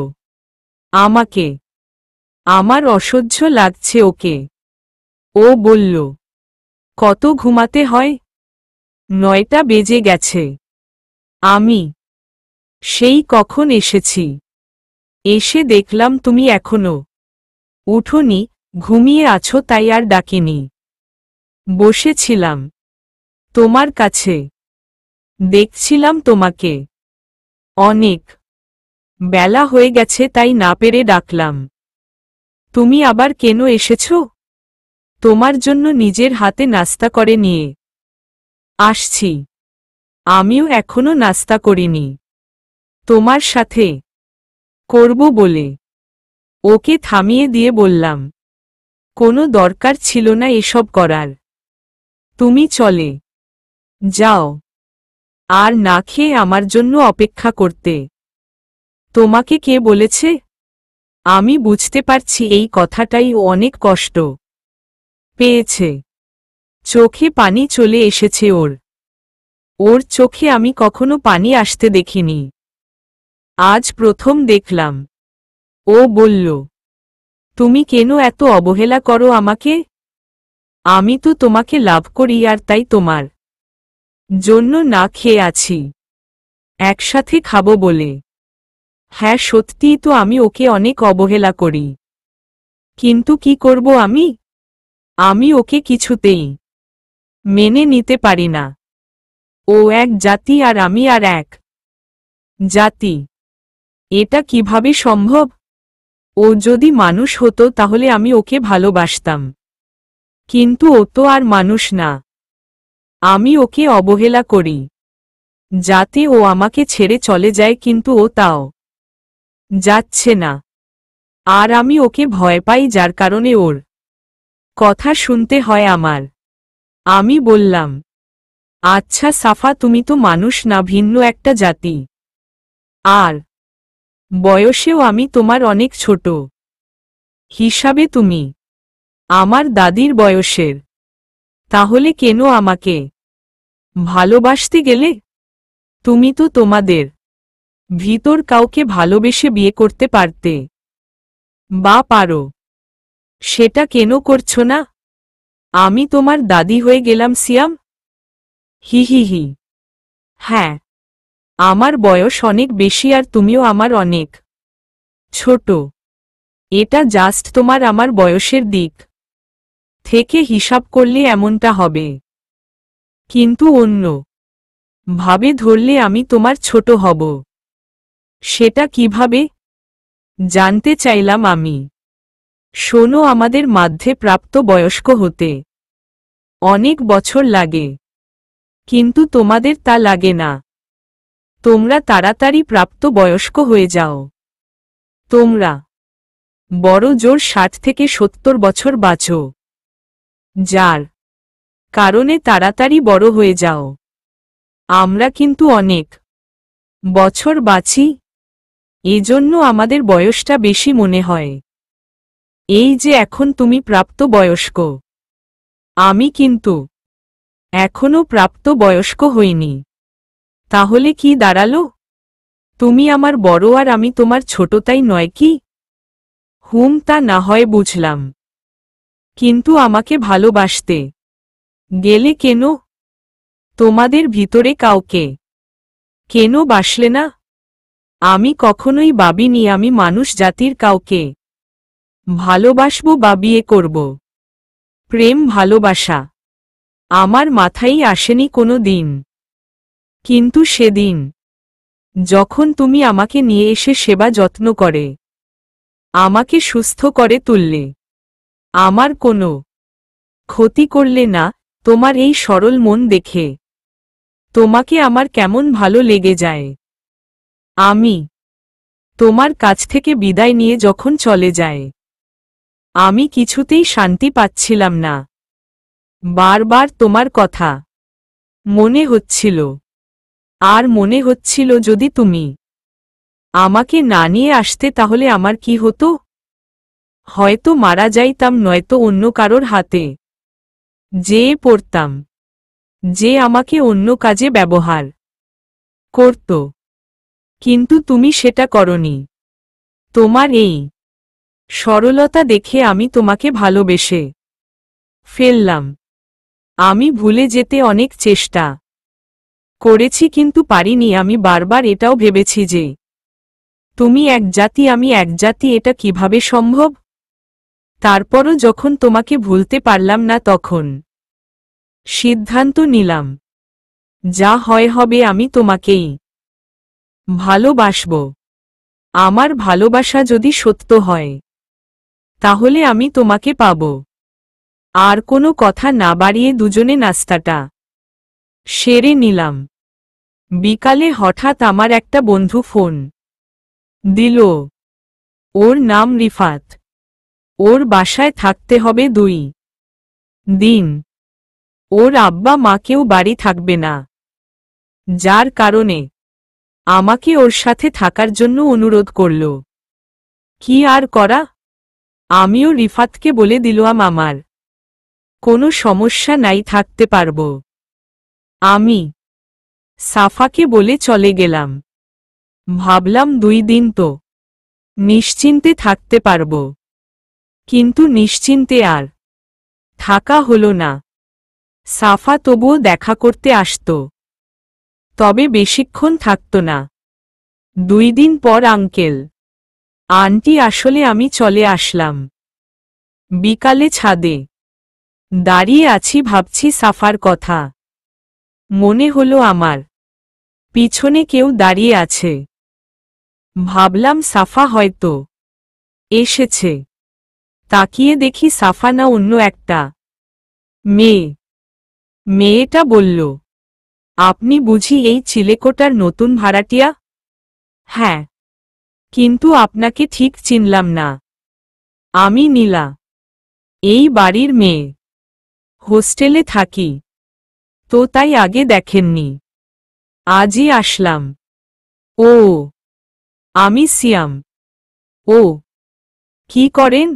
আমাকে। আমার অসহ্য লাগছে ওকে। ও বলল, কত ঘুমাতে হয়? 9টা বেজে গেছে। আমি সেই কখন এসেছি। এসে দেখলাম তুমি এখনো উঠোনি, ঘুমিয়ে আছো, তাই আর ডাকিনি। বসেছিলাম তোমার কাছে, দেখছিলাম তোমাকে। অনেক বেলা হয়ে গেছে তাই না পেরে ডাকলাম। তুমি আবার কেন এসেছ? তোমার জন্য নিজের হাতে নাস্তা করে নিয়ে আসছি। আমিও এখনো নাস্তা করিনি, তোমার সাথে করব বলে। ওকে থামিয়ে দিয়ে বললাম, কোনো দরকার ছিল না এসব করার। তুমি চলে যাও, আর না খেয়ে আমার জন্য অপেক্ষা করতে। তোমাকে কে বলেছে? আমি বুঝতে পারছি এই কথাটাই ও অনেক কষ্ট পেয়েছে। চোখে পানি চলে এসেছে ওর। ওর চোখে আমি কখনো পানি আসতে দেখিনি, আজ প্রথম দেখলাম। ও বলল, তুমি কেন এত অবহেলা করো আমাকে? আমি তো তোমাকে লাভ করি আর তাই তোমার জন্য না খেয়ে আছি, একসাথে খাবো বলে। হ্যাঁ সত্যিই তো আমি ওকে অনেক অবহেলা করি, কিন্তু কি করব আমি? আমি ওকে কিছুতেই মেনে নিতে পারি না। ও এক জাতি আর আমি আর এক জাতি। এটা কিভাবে সম্ভব? ও যদি মানুষ হতো তাহলে আমি ওকে ভালোবাসতাম, কিন্তু ও তো আর মানুষ না। আমি ওকে অবহেলা করি যাতে ও আমাকে ছেড়ে চলে যায়, কিন্তু ও তাও যাচ্ছে না। আর আমি ওকে ভয় পাই, যার কারণে ওর কথা শুনতে হয় আমার। আমি বললাম, আচ্ছা সাফা, তুমি তো মানুষ না, ভিন্ন একটা জাতি। আর বয়সেও আমি তোমার অনেক ছোট। হিসাবে তুমি আমার দাদির বয়সের। তাহলে কেন আমাকে ভালোবাসতে গেলে? তুমি তো তোমাদের ভিতর কাউকে ভালোবেসে বিয়ে করতে পারতে, বা পারো। সেটা কেন করছো না? আমি তোমার দাদি হয়ে গেলাম সিয়াম? হি হি হি। হ্যাঁ, আমার বয়স অনেক বেশি আর তুমিও আমার অনেক ছোট। এটা জাস্ট তোমার আমার বয়সের দিক থেকে হিসাব করলে এমনটা হবে, কিন্তু অন্য ভাবে ধরলে আমি তোমার ছোট হব। সেটা কিভাবে? জানতে চাইলাম আমি। শোনো, আমাদের মধ্যে প্রাপ্ত বয়স্ক হতে অনেক বছর লাগে, কিন্তু তোমাদের তা লাগে না। তোমরা তাড়াতাড়ি প্রাপ্ত বয়স্ক হয়ে যাও। তোমরা বড় জোর 60 থেকে 70 বছর বাঁচো, যার কারণে তাড়াতাড়ি বড় হয়ে যাও। আমরা কিন্তু অনেক বছর বাঁচি, এজন্য আমাদের বয়সটা বেশি মনে হয়। এই যে এখন তুমি প্রাপ্ত বয়স্ক, আমি কিন্তু এখনো প্রাপ্ত বয়স্ক হইনি। তাহলে কি দাঁড়ালো? তুমি আমার বড় আর আমি তোমার ছোট, তাই নয় কি? তা না হয় বুঝলাম, কিন্তু আমাকে ভালোবাসতে গেলে কেন? তোমাদের ভিতরে কাউকে কেন বাসলে না? আমি কখনোই ভাবিনি আমি মানুষ জাতির কাউকে ভালোবাসবো বা বিয়ে করব। প্রেম ভালোবাসা আমার মাথায় আসেনি কোনো দিন। কিন্তু সেদিন যখন তুমি আমাকে নিয়ে এসে সেবা যত্ন করে আমাকে সুস্থ করে তুললে, আমার কোনো ক্ষতি করলে না, তোমার এই সরল মন দেখে তোমাকে আমার কেমন ভালো লেগে যায়। আমি তোমার কাছ থেকে বিদায় নিয়ে যখন চলে যায়, আমি কিছুতেই শান্তি পাচ্ছিলাম না। বারবার তোমার কথা মনে হচ্ছিল, আর মনে হচ্ছিল যদি তুমি আমাকে না নিয়ে আসতে তাহলে আমার কি হতো? হয়তো মারা যাইতাম, নয়তো অন্য কারোর হাতে যেয়ে পড়তাম, যে আমাকে অন্য কাজে ব্যবহার করত। কিন্তু তুমি সেটা করনি। তোমার এই সরলতা দেখে আমি তোমাকে ভালোবেসে ফেললাম। আমি ভুলে যেতে অনেক চেষ্টা করেছি, কিন্তু পারিনি। আমি বারবার এটাও ভেবেছি যে তুমি এক জাতি, আমি এক জাতি, এটা কিভাবে সম্ভব? তারপরও যখন তোমাকে ভুলতে পারলাম না, তখন সিদ্ধান্ত নিলাম, যা হয় হবে, আমি তোমাকেই ভালোবাসব। আমার ভালোবাসা যদি সত্য হয়, তাহলে আমি তোমাকে পাব। আর কোনো কথা না বাড়িয়ে দুজনে নাস্তাটা সেরে নিলাম। বিকালে হঠাৎ আমার একটা বন্ধু ফোন দিল। ওর নাম রিফাত। ওর বাসায় থাকতে হবে 2 দিন। ওর আব্বা মা কেউ বাড়ি থাকবে না, যার কারণে আমাকে ওর সাথে থাকার জন্য অনুরোধ করল। কি আর করা, আমিও রিফাতকে বলে দিলাম আমার কোনো সমস্যা নাই, থাকতে পারব। আমি সাফাকে বলে চলে গেলাম। ভাবলাম 2 দিন তো নিশ্চিন্তে থাকতে পারব, কিন্তু নিশ্চিন্তে আর থাকা হলো না। সাফা তবুও দেখা করতে আসত, তবে বেশিক্ষণ থাকত না। 2 দিন পর আঙ্কেল আন্টি আসলে আমি চলে আসলাম। বিকালে ছাদে দাঁড়িয়ে আছি, ভাবছি সাফার কথা। মনে হলো আমার পিছনে কেউ দাঁড়িয়ে আছে। ভাবলাম সাফা হয়তো এসেছে। তাকিয়ে দেখি সাফা না, অন্য একটা মেয়ে। মেয়েটা বলল, আপনি বুঝি এই চিলেকোটার নতুন ভাড়াটিয়া? হ্যাঁ, কিন্তু আপনাকে ঠিক চিনলাম না। আমি নীলা। এই বাড়ির মেয়ে। হোস্টেলে থাকি। তো তাই আগে দেখেননি। আজই আসলাম। ও, আমি সিয়াম। ও, কি করেন?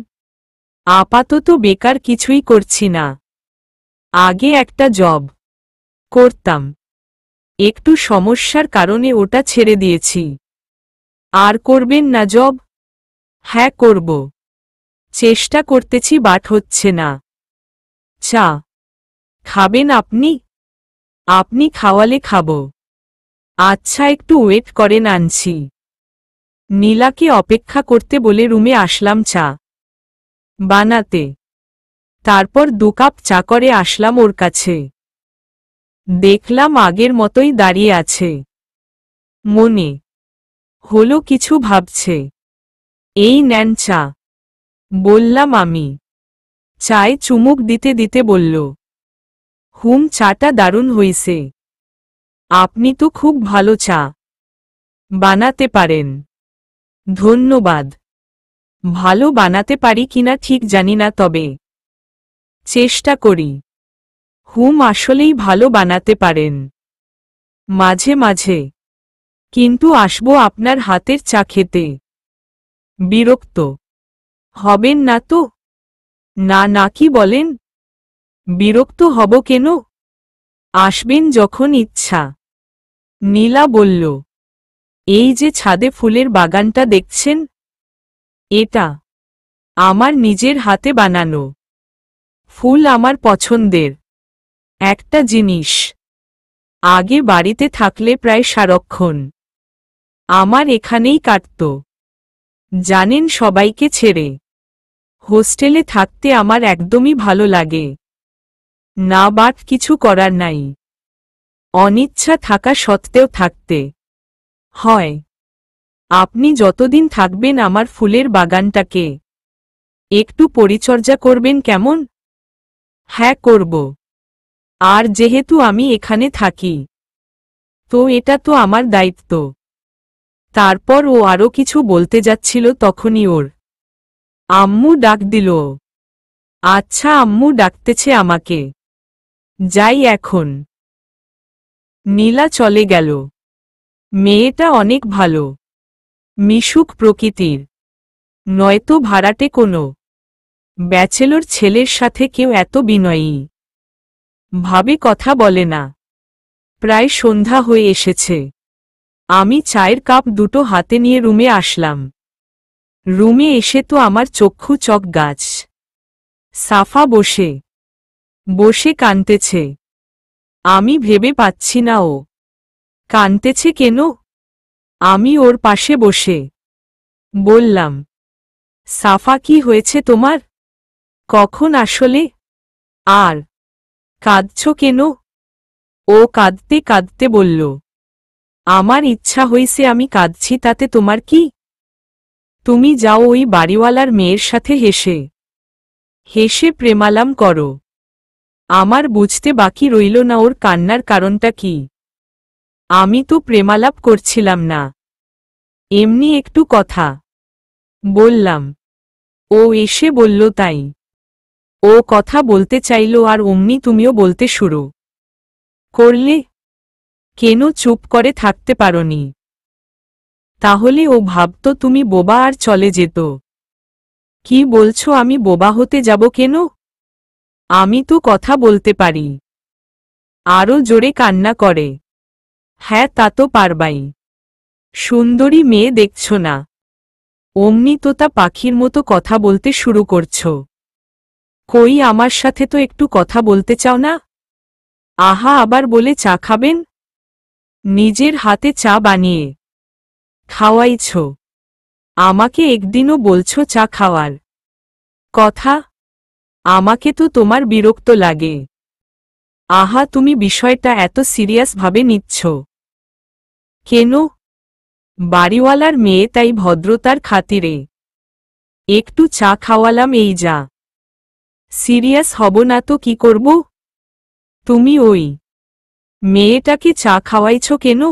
আপাতত বেকার কিছুই করছি না। আগে একটা জব করতাম, একটু সমস্যার কারণে ওটা ছেড়ে দিয়েছি। আর করবেন না জব? হ্যাঁ করব, চেষ্টা করতেছি বাট হচ্ছে না। চা খাবেন আপনি? আপনি খাওয়ালে খাবো। আচ্ছা একটু ওয়েট করেন, আনছি। নীলাকে অপেক্ষা করতে বলে রুমে আসলাম চা বানাতে। তারপর 2 কাপ চা করে আসলাম ওর কাছে। দেখলাম আগের মতোই দাঁড়িয়ে আছে। মনে হলো কিছু ভাবছে। এই নেন চা, বললাম আমি। চায়ে চুমুক দিতে দিতে বলল, চাটা দারুণ হইছে। আপনি তো খুব ভালো চা বানাতে পারেন। ধন্যবাদ। ভালো বানাতে পারি কিনা ঠিক জানি না, তবে চেষ্টা করি। আসলেই ভালো বানাতে পারেন। মাঝে মাঝে কিন্তু আসবো আপনার হাতের চা খেতে। বিরক্ত হবেন না তো? না না, কি বলেন? বিরক্ত হব কেন? আসবেন যখন ইচ্ছা। নীলা বলল, এই যে ছাদে ফুলের বাগানটা দেখছেন, এটা আমার নিজের হাতে বানানো। ফুল আমার পছন্দের একটা জিনিস। আগে বাড়িতে থাকলে প্রায় সারাক্ষণ আমার এখানেই কাটত। জানেন, সবাইকে ছেড়ে হোস্টেলে থাকতে আমার একদমই ভালো লাগে না, বাট কিছু করার নাই। অনিচ্ছা থাকা সত্ত্বেও থাকতে হয়। আপনি যতদিন থাকবেন আমার ফুলের বাগানটাকে একটু পরিচর্যা করবেন কেমন? হ্যাঁ করব। আর যেহেতু আমি এখানে থাকি, তো এটা তো আমার দায়িত্ব। তারপর ও আরো কিছু বলতে যাচ্ছিল, তখনই ওর আম্মু ডাক দিল। আচ্ছা, আম্মু ডাকতেছে আমাকে, যাই এখন। নীলা চলে গেল। মেয়েটা অনেক ভালো, মিশুক প্রকৃতির। নয়তো ভাড়াটে কোনো ব্যাচেলর ছেলের সাথে কেউ এত বিনয়ী ভাবে কথা বলে না। প্রায় সন্ধ্যা হয়ে এসেছে। আমি চায়ের কাপ দুটো হাতে নিয়ে রুমে আসলাম। রুমে এসে তো আমার চক্ষু চক গাছ। সাফা বসে বসে কাঁদতেছে। আমি ভেবে পাচ্ছি না ও কাঁদতেছে কেন। আমি ওর পাশে বসে বললাম, সাফা, কি হয়েছে তোমার? কখন আসলে? আর কাঁদছ কেন? ও কাঁদতে কাঁদতে বলল, আমার ইচ্ছা হইছে, আমি কাঁদছি, তাতে তোমার কি? তুমি যাও ওই বাড়িওয়ালার মেয়ের সাথে হেসে হেসে প্রেমালাম করো। আমার বুঝতে বাকি রইল না ওর কান্নার কারণটা কি। আমি তো প্রেমালাপ করছিলাম না, এমনি একটু কথা বললাম। ও এসে বলল তাই। ও কথা বলতে চাইল আর অমনি তুমিও বলতে শুরু করলে। কেন চুপ করে থাকতে পারোনি? তাহলে ও ভাবত তুমি বোবা আর চলে যেত। কি বলছো? আমি বোবা হতে যাব কেন? আমি তো কথা বলতে পারি। আরও জোরে কান্না করে। হ্যাঁ, তা তো পারবাই। সুন্দরী মেয়ে দেখছ না? অমনি তোতা পাখির মতো কথা বলতে শুরু করছ। কই, আমার সাথে তো একটু কথা বলতে চাও না? আহা, আবার বলে চা খাবেন? নিজের হাতে চা বানিয়ে খাওয়াইছ। আমাকে একদিনও বলছো চা খাওয়ার কথা? আমাকে তো তোমার বিরক্ত লাগে। আহা, তুমি বিষয়টা এত সিরিয়াস ভাবে নিচ্ছ কেন? বাড়িওয়ালার মেয়ে, তাই ভদ্রতার খাতিরে একটু চা খাওয়ালাম, এই যা। সিরিয়াস হব না তো কি করব? তুমি ওই মেয়েটাকে চা খাওয়াইছ কেন?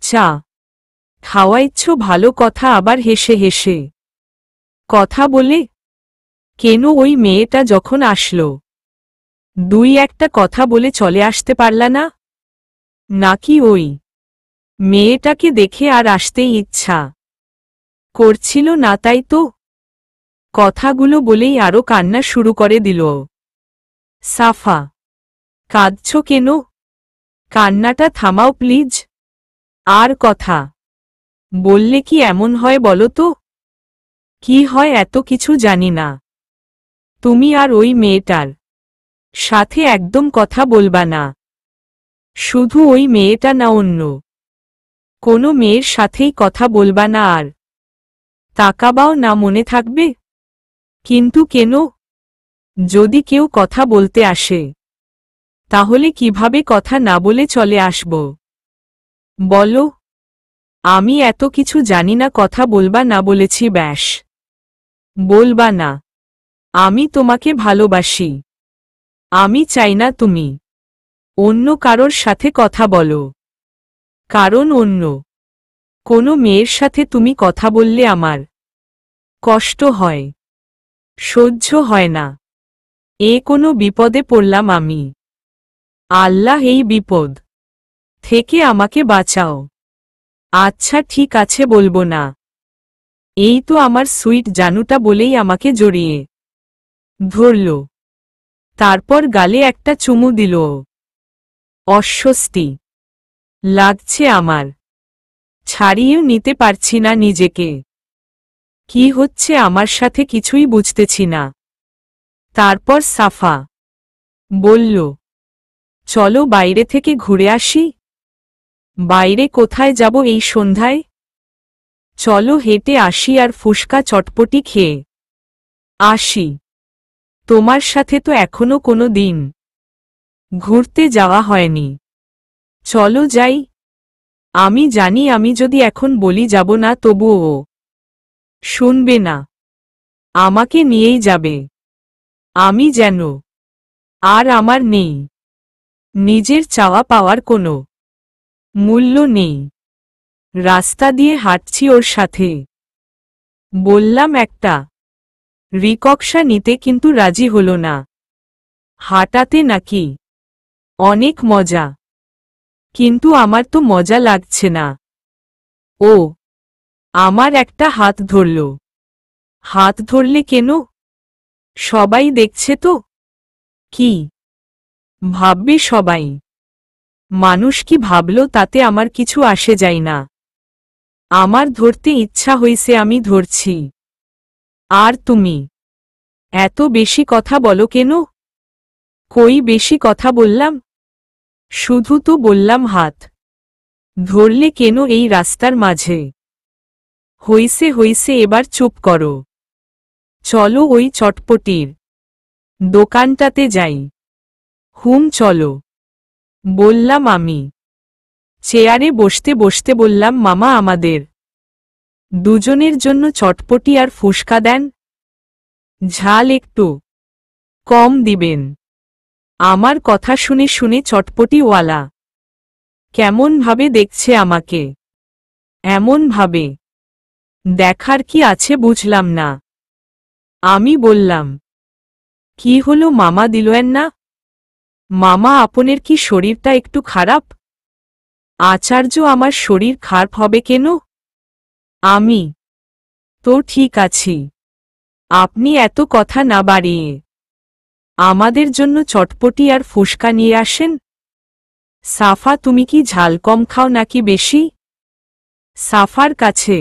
চা খাওয়াইছ ভালো কথা, আবার হেসে হেসে কথা বলে। কেন ওই মেয়েটা যখন আসলো দুই একটা কথা বলে চলে আসতে পারলা না? নাকি ওই মেয়েটাকে দেখে আর আসতেই ইচ্ছা করছিল না, তাই তো? কথাগুলো বলেই আরো কান্না শুরু করে দিল। সাফা, কাঁদছ কেন? কান্নাটা থামাও প্লিজ। আর কথা বললে কি এমন হয় বলো তো? কি হয় এত কিছু জানি না। তুমি আর ওই মেয়েটার সাথে একদম কথা বলবা না। শুধু ওই মেয়েটা না, অন্য কোনো মেয়ের সাথেই কথা বলবা না, আর তাকাবাও না, মনে থাকবে? কিন্তু কেন? যদি কেউ কথা বলতে আসে তাহলে কিভাবে কথা না বলে চলে আসব? বলো। আমি এত কিছু জানি না, কথা বলবা না বলেছি, ব্যাস। বলবা না। আমি তোমাকে ভালোবাসি। আমি চাই না তুমি অন্য কারোর সাথে কথা বলো, কারণ অন্য কোনো মেয়ের সাথে তুমি কথা বললে আমার কষ্ট হয়, সহ্য হয় না। কোনো বিপদে পড়লাম আমি। আল্লাহ এই বিপদ থেকে আমাকে বাঁচাও। আচ্ছা ঠিক আছে, বলবো না। এই তো আমার সুইট জানুটা, বলেই আমাকে জড়িয়ে ধরল। তারপর গালে একটা চুমু দিল। অস্বস্তি লাগছে আমার, ছাড়িয়েও নিতে পারছি না নিজেকে। কি হচ্ছে আমার সাথে কিছুই বুঝতেছি না। তারপর সাফা বলল, চলো বাইরে থেকে ঘুরে আসি। বাইরে কোথায় যাব এই সন্ধ্যায়? চলো হেঁটে আসি আর ফুসকা চটপটি খেয়ে আসি। তোমার সাথে তো এখনো কোনো দিন ঘুরতে যাওয়া হয়নি। চলো যাই। আমি জানি আমি যদি এখন বলি যাব না, তবুও শুনবে না, আমাকে নিয়েই যাবে। আমি যেন আর আমার নেই, নিজের চাওয়া পাওয়ার কোনো মূল্য নেই। রাস্তা দিয়ে হাঁটছি ওর সাথে। বললাম একটা রিকশা নিতে, কিন্তু রাজি হল না। হাঁটাতে নাকি অনেক মজা, কিন্তু আমার তো মজা লাগছে না। ও আমার একটা হাত ধরল। হাত ধরলে কেন? সবাই দেখছে তো। কি ভাববে সবাই? মানুষ কি ভাবল তাতে আমার কিছু আসে যায় না। আমার ধরতে ইচ্ছা হইছে, আমি ধরছি। আর তুমি এত বেশি কথা বলো কেন? কই বেশি কথা বললাম? শুধু তো বললাম হাত ধরলে কেন এই রাস্তার মাঝে? হইছে হইছে, এবার চুপ করো। চলো ওই চটপটির দোকানটাতে যাই। চলো বললাম আমি। চেয়ারে বসতে বসতে বললাম, মামা আমাদের দুজনের জন্য চটপটি আর ফুসকা দেন। ঝাল একটু কম দিবেন। আমার কথা শুনে শুনে চটপটিওয়ালা কেমন ভাবে দেখছে আমাকে। এমন ভাবে দেখার কি আছে বুঝলাম না। আমি বললাম, কি হলো মামা, দিলেন না? মামা আপনের কি শরীরটা একটু খারাপ? আচার্য, আমার শরীর খারাপ হবে কেন? আমি তো ঠিক আছি। আপনি এত কথা না বাড়িয়ে আমাদের জন্য চটপটি আর ফুসকা নিয়ে আসেন। সাফা, তুমি কি ঝাল কম খাও নাকি বেশি? সাফার কাছে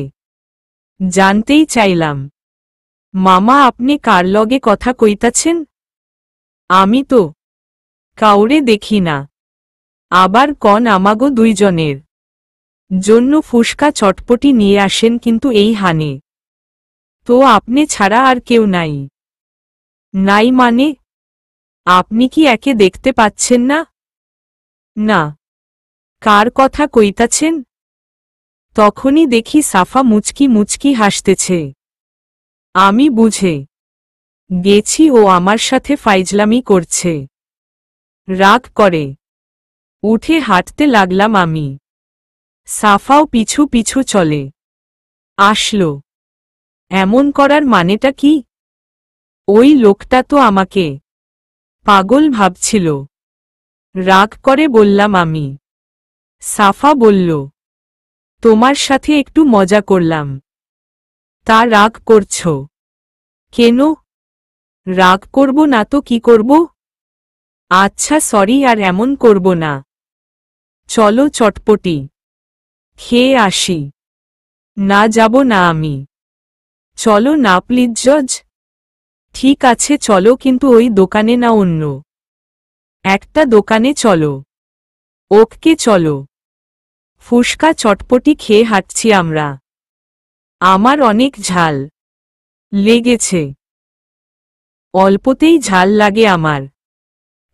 জানতেই চাইলাম, মামা আপনি কার লগে কথা কইতাছেন? আমি তো কাউরে দেখি না। আবার কন আমাগো দুইজনের জন্য ফুসকা চটপটি নিয়ে আসেন, কিন্তু এই হানে তো আপনি ছাড়া আর কেউ নাই। নাই মানে? আপনি কি একে দেখতে পাচ্ছেন না? না। কার কথা কইতাছেন? তখনই দেখি সাফা মুচকি মুচকি হাসতেছে। আমি বুঝে গেছি ও আমার সাথে ফাইজলামি করছে। রাগ করে উঠে হাঁটতে লাগলাম আমি। সাফাও পিছু পিছু চলে আসলো। এমন করার মানেটা কি? ওই লোকটা তো আমাকে পাগল ভাবছিল। রাগ করে বললাম আমি। সাফা বলল, তোমার সাথে একটু মজা করলাম। তা রাগ করছো কেন? রাগ করব না তো কি করব? আচ্ছা সরি, আর এমন করব না। চলো চটপটি খেয়ে আসি। না যাব না আমি। চলো না প্লিজ জজ। ঠিক আছে চলো, কিন্তু ওই দোকানে না, অন্য একটা দোকানে চলো। ওকে চলো। ফুসকা চটপটি খেয়ে হাঁটছি আমরা। আমার অনেক ঝাল লেগেছে। অল্পতেই ঝাল লাগে আমার।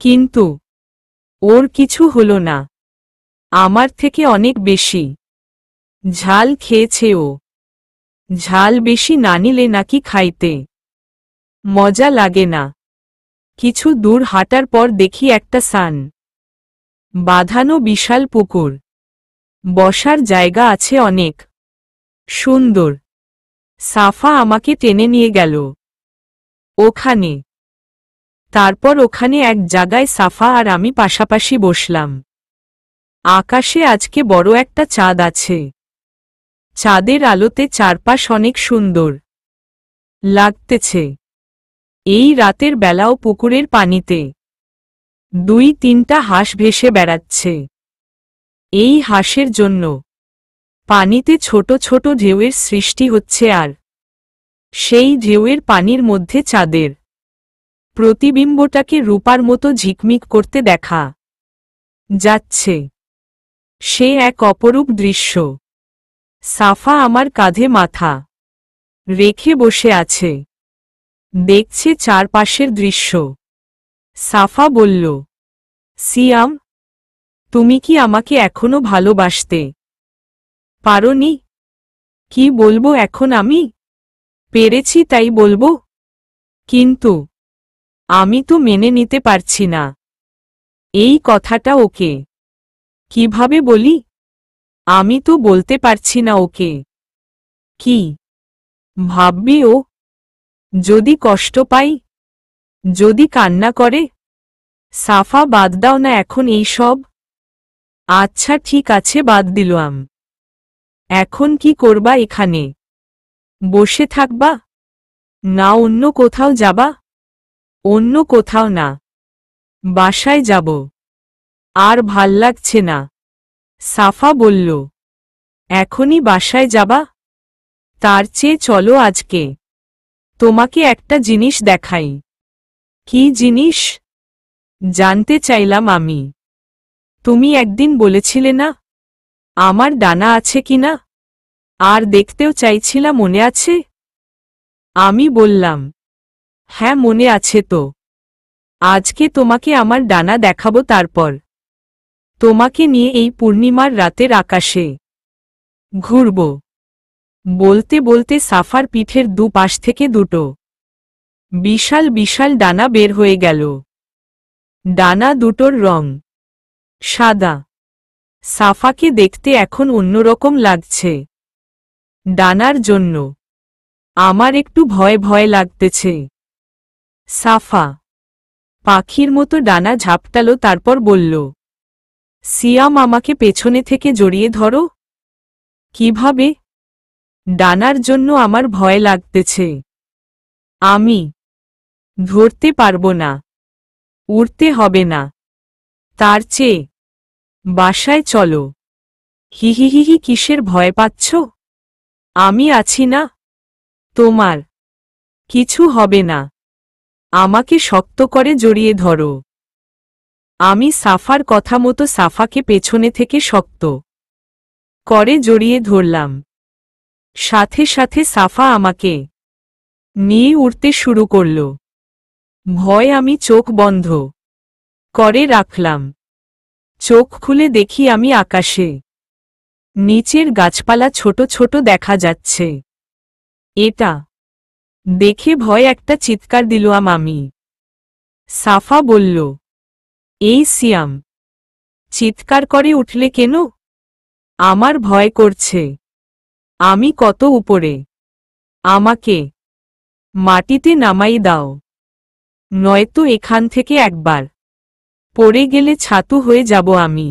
কিন্তু ওর কিছু হলো না। আমার থেকে অনেক বেশি ঝাল খেয়েছে ও। ঝাল বেশি না নিলে নাকি খাইতে মজা লাগে না। কিছু দূর হাঁটার পর দেখি একটা সান বাঁধানো বিশাল পুকুর। বসার জায়গা আছে অনেক সুন্দর। সাফা আমাকে টেনে নিয়ে গেল ওখানে। তারপর ওখানে এক জায়গায় সাফা আর আমি পাশাপাশি বসলাম। আকাশে আজকে বড় একটা চাঁদ আছে। চাঁদের আলোতে চারপাশ অনেক সুন্দর লাগতেছে। এই রাতের বেলাও পুকুরের পানিতে 2-3টা হাঁস ভেসে বেড়াচ্ছে। এই হাঁসের জন্য পানিতে ছোট ছোট ঢেউয়ের সৃষ্টি হচ্ছে, আর সেই ঢেউয়ের পানির মধ্যে চাঁদের প্রতিবিম্বটাকে রূপার মতো ঝিকমিক করতে দেখা যাচ্ছে। সে এক অপরূপ দৃশ্য। সাফা আমার কাঁধে মাথা রেখে বসে আছে, দেখছে চারপাশের দৃশ্য। সাফা বলল, সিয়াম, তুমি কি আমাকে এখনো ভালোবাসতে পারোনি? কি বলবো এখন আমি? পেরেছি তাই বলবো। কিন্তু আমি তো মেনে নিতে পারছি না এই কথাটা। ওকে কিভাবে বলি? আমি তো বলতে পারছি না ওকে। কি ভাববে ও? যদি কষ্ট পাই, যদি কান্না করে? সাফা, বাদ দাও না এখন এই সব। আচ্ছা ঠিক আছে, বাদ দিলাম। এখন কি করবা এখানে? বসে থাকবা না অন্য কোথাও যাবা? অন্য কোথাও না, বাসায় যাব। আর ভাল লাগছে না। সাফা বলল, এখনই বাসায় যাবা? তার চেয়ে চলো আজকে তোমাকে একটা জিনিস দেখাই। কি জিনিস জানতে চাইলাম আমি। তুমি একদিন বলেছিলে না আমার ডানা আছে কিনা, আর দেখতেও চাইছিলা, মনে আছে? আমি বললাম, হ্যাঁ মনে আছে তো। আজকে তোমাকে আমার ডানা দেখাবো, তারপর তোমাকে নিয়ে এই পূর্ণিমার রাতের আকাশে ঘুরব। বলতে বলতে সাফার পিঠের দুপাশ থেকে দুটো বিশাল বিশাল ডানা বের হয়ে গেল। ডানা দুটোর রং সাদা। সাফাকে দেখতে এখন অন্যরকম লাগছে। ডানার জন্য আমার একটু ভয় ভয় লাগতেছে। সাফা পাখির মতো ডানা ঝাপটালো, তারপর বলল, সিয়াম, আমাকে পেছনে থেকে জড়িয়ে ধরো। কিভাবে? ডানার জন্য আমার ভয় লাগতেছে। আমি ধরতে পারবো না। উড়তে হবে না। তার চেয়ে বাসায় চলো। হিহিহিহি, কিসের ভয় পাচ্ছ? আমি আছি না, তোমার কিছু হবে না। আমাকে শক্ত করে জড়িয়ে ধরো। আমি সাফার কথা মতো সাফাকে পেছনে থেকে শক্ত করে জড়িয়ে ধরলাম। সাথে সাথে সাফা আমাকে নিয়ে উড়তে শুরু করল। ভয় আমি চোখ বন্ধ করে রাখলাম। চোখ খুলে দেখি আমি আকাশে। নিচের গাছপালা ছোট ছোট দেখা যাচ্ছে। এটা দেখে ভয় একটা চিৎকার দিলাম আমি। সাফা বলল, এই সিয়াম, চিৎকার করে উঠলে কেন? আমার ভয় করছে। আমি কত উপরে, আমাকে মাটিতে নামাই দাও, নয়তো এখান থেকে একবার পড়ে গেলে ছাতু হয়ে যাব আমি।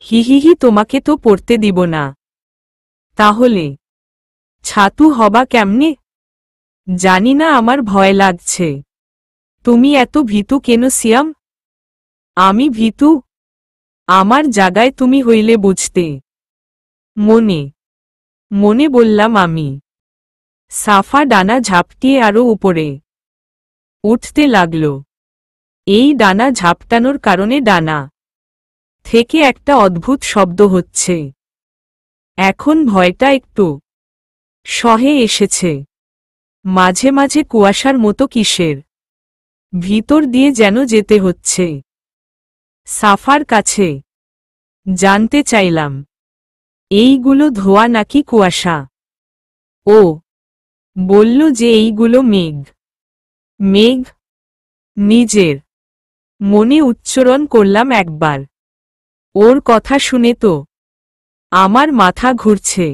হিহিহি, তোমাকে তো পড়তে দিব না। তাহলে ছাতু হবা কেমনে? জানি না, আমার ভয় লাগছে। তুমি এত ভীতু কেন সিয়াম? আমি ভীতু? আমার জায়গায় তুমি হইলে বুঝতে। মনে মনে বললাম আমি। সাফা ডানা ঝাপটিয়ে আরো উপরে উঠতে লাগল। এই ডানা ঝাপটানোর কারণে ডানা থেকে একটা অদ্ভুত শব্দ হচ্ছে। এখন ভয়টা একটু সহে এসেছে। মাঝে মাঝে কুয়াশার মতো কিসের ভিতর দিয়ে যেন যেতে হচ্ছে। সাফার কাছে জানতে চাইলাম, এইগুলো ধোঁয়া নাকি কুয়াশা? ও বলল যে এইগুলো মেঘ। মেঘ? নিজের মনে উচ্চারণ করলাম একবার। ওর কথা শুনে তো আমার মাথা ঘুরছে।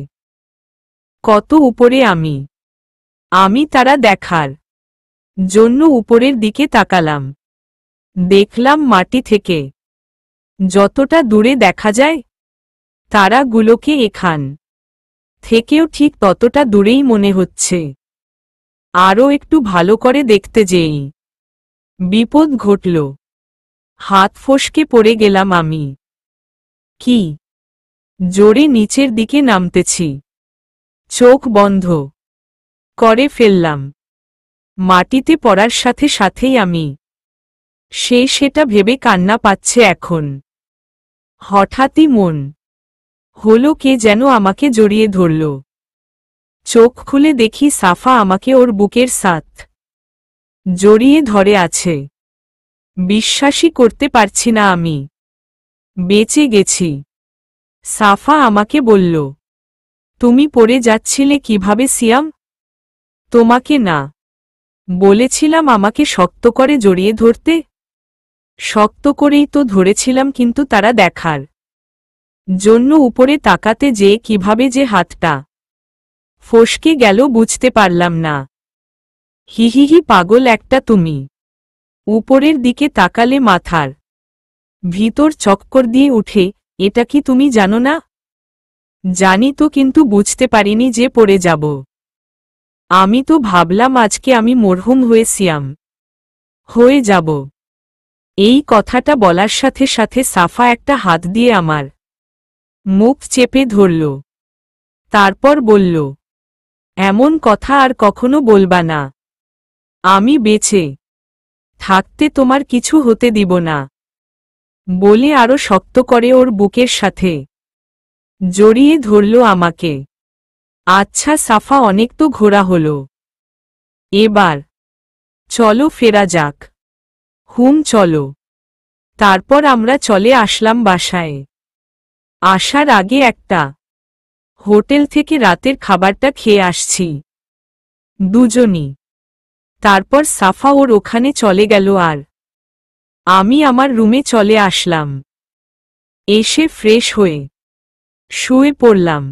কত উপরে আমি! আমি তারা দেখার জন্য উপরের দিকে তাকালাম। দেখলাম মাটি থেকে যতটা দূরে দেখা যায়, তারাগুলোকে এখান থেকেও ঠিক ততটা দূরেই মনে হচ্ছে। আরও একটু ভালো করে দেখতে যেই বিপদ ঘটল। হাত ফসকে পড়ে গেলাম আমি। কি জোরে নিচের দিকে নামতেছি। চোখ বন্ধ করে ফেললাম। মাটিতে পড়ার সাথে সাথেই আমি সেটা ভেবে কান্না পাচ্ছে এখন। হঠাৎই মন হলো কে যেন আমাকে জড়িয়ে ধরল। চোখ খুলে দেখি সাফা আমাকে ওর বুকের সাথ জড়িয়ে ধরে আছে। বিশ্বাসই করতে পারছি না আমি বেঁচে গেছি। সাফা আমাকে বলল, তুমি পড়ে যাচ্ছিলে কিভাবে সিয়াম? তোমাকে না বলেছিলাম আমাকে শক্ত করে জড়িয়ে ধরতে? শক্ত করেই তো ধরেছিলাম, কিন্তু তারা দেখার জন্য উপরে তাকাতে যেয়ে কিভাবে যে হাতটা ফসকে গেল বুঝতে পারলাম না। হিহিহি, পাগল একটা তুমি। উপরের দিকে তাকালে মাথার ভিতর চক্কর দিয়ে উঠে। এটা কি তুমি জানো না? জানি তো, কিন্তু বুঝতে পারিনি যে পড়ে যাব। আমি তো ভাবলাম আজকে আমি মরহুম হয়ে সিয়াম হয়ে যাব। এই কথাটা বলার সাথে সাথে সাফা একটা হাত দিয়ে আমার মুখ চেপে ধরল। তারপর বলল, এমন কথা আর কখনো বলবা না। আমি বেঁচে থাকতে তোমার কিছু হতে দিব না। বলে আরো শক্ত করে ওর বুকের সাথে জড়িয়ে ধরল আমাকে। আচ্ছা সাফা, অনেক তো ঘোরা হলো, এবার চলো ফেরা যাক। চলো। তারপর আমরা চলে আসলাম বাসায়। আসার আগে একটা হোটেল থেকে রাতের খাবারটা খেয়ে আসছি দুজনই। তারপর সাফা ওর ওখানে চলে গেল আর আমি আমার রুমে চলে আসলাম। এসে ফ্রেশ হয়ে শুয়ে পড়লাম।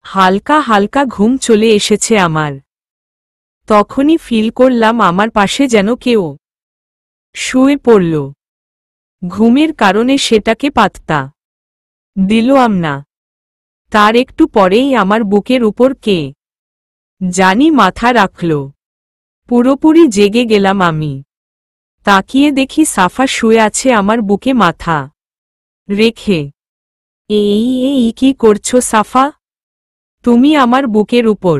হালকা হালকা ঘুম চলে এসেছে আমার। তখনই ফিল করলাম আমার পাশে যেন কেউ শুয়ে পড়ল। ঘুমের কারণে সেটাকে পাত্তা দিলাম না। তার একটু পরেই আমার বুকের উপর কে জানি মাথা রাখল। পুরোপুরি জেগে গেলাম আমি। তাকিয়ে দেখি সাফা শুয়ে আছে আমার বুকে মাথা রেখে। এই কি করছো সাফা? তুমি আমার বুকের উপর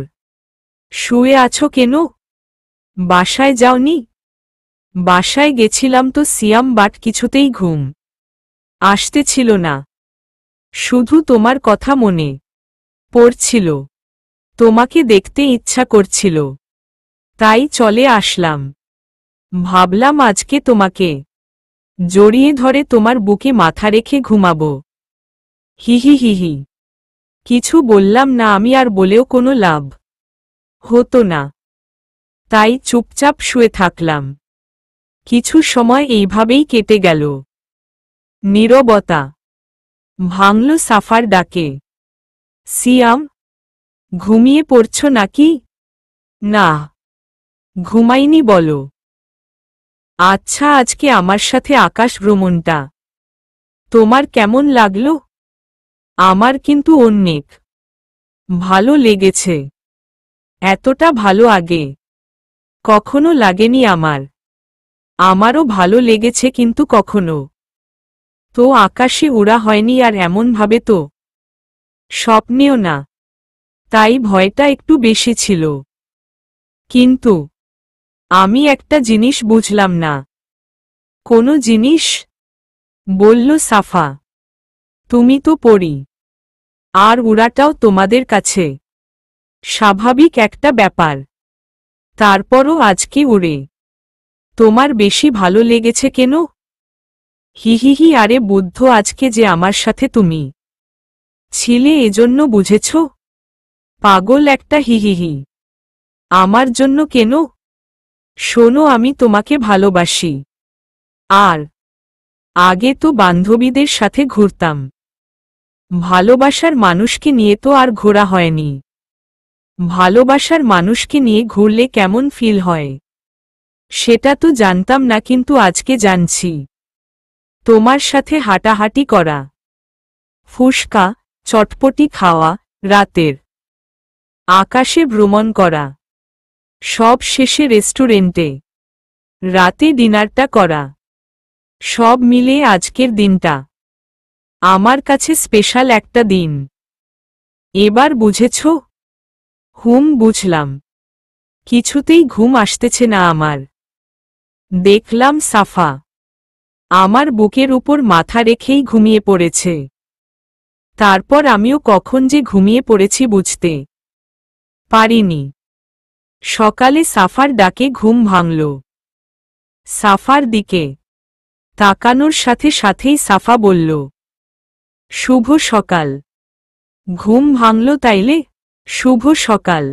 শুয়ে আছো কেন? বাসায় যাওনি? বাসায় গেছিলাম তো সিয়াম, বাট কিছুতেই ঘুম আসতেছিল না। শুধু তোমার কথা মনে পড়ছিল। তোমাকে দেখতে ইচ্ছা করছিল, তাই চলে আসলাম। ভাবলাম আজকে তোমাকে জড়িয়ে ধরে তোমার বুকে মাথা রেখে ঘুমাবো। হিহি হিহি। কিছু বললাম না আমি, আর বলেও কোনো লাভ হতো না, তাই চুপচাপ শুয়ে থাকলাম। কিছু সময় এইভাবেই কেটে গেল। নীরবতা ভাঙল সাফার ডাকে। সিয়াম, ঘুমিয়ে পড়ছ নাকি? না। ঘুমাইনি বলো? আচ্ছা, আজকে আমার সাথে আকাশ ভ্রমণটা তোমার কেমন লাগলো? আমার কিন্তু অনেক ভালো লেগেছে। এতটা ভালো আগে কখনো লাগেনি আমার। আমারও ভালো লেগেছে, কিন্তু কখনো তো আকাশে উড়া হয়নি, আর এমনভাবে তো স্বপ্নেও না। তাই ভয়টা একটু বেশি ছিল। কিন্তু আমি একটা জিনিস বুঝলাম না। কোনো জিনিস? বলল সাফা। তুমি তো পড়ি, আর উড়াটাও তোমাদের কাছে স্বাভাবিক একটা ব্যাপার। তারপরও আজকে উড়ে তোমার বেশি ভালো লেগেছে কেন? হিহিহি, আরে বুদ্ধ, আজকে যে আমার সাথে তুমি ছিলে এজন্য বুঝেছ? পাগল একটা, হিহিহি। আমার জন্য কেন? শোনো, আমি তোমাকে ভালোবাসি। আর আগে তো বান্ধবীদের সাথে ঘুরতাম। ভালোবাসার মানুষকে নিয়ে তো আর ঘোরা হয়নি। ভালোবাসার মানুষকে নিয়ে ঘুরলে কেমন ফিল হয় সেটা তো জানতাম না, কিন্তু আজকে জানছি। তোমার সাথে হাঁটাহাঁটি করা, ফুসকা চটপটি খাওয়া, রাতের আকাশে ভ্রমণ করা, সব শেষে রেস্টুরেন্টে রাতে ডিনারটা করা, সব মিলে আজকের দিনটা আমার কাছে স্পেশাল একটা দিন। এবার বুঝেছ? বুঝলাম। কিছুতেই ঘুম আসতেছে না আমার। দেখলাম সাফা আমার বুকের উপর মাথা রেখেই ঘুমিয়ে পড়েছে। তারপর আমিও কখন যে ঘুমিয়ে পড়েছি বুঝতে পারিনি। সকালে সাফার ডাকে ঘুম ভাঙল। সাফার দিকে তাকানোর সাথে সাথেই সাফা বলল, শুভ সকাল। ঘুম ভাঙল তাইলে? শুভ সকাল।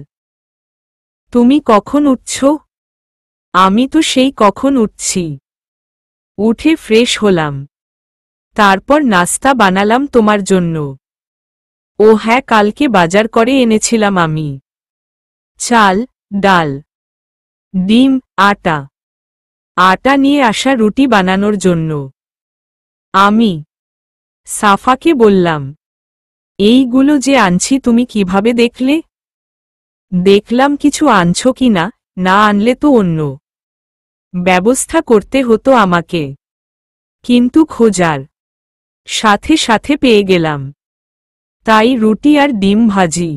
তুমি কখন উঠছ? আমি তো সেই কখন উঠছি। উঠে ফ্রেশ হলাম, তারপর নাস্তা বানালাম তোমার জন্য। ও হ্যাঁ, কালকে বাজার করে এনেছিলাম আমি চাল, ডাল, ডিম, আটা। আটা নিয়ে আসা রুটি বানানোর জন্য। আমি সাফাকে বললাম, এইগুলো যে আনছি তুমি কিভাবে দেখলে? দেখলাম কিছু আনছো কি না, না আনলে তো অন্য ব্যবস্থা করতে হতো আমাকে। কিন্তু খোঁজার সাথে সাথে পেয়ে গেলাম, তাই রুটি আর ডিম ভাজি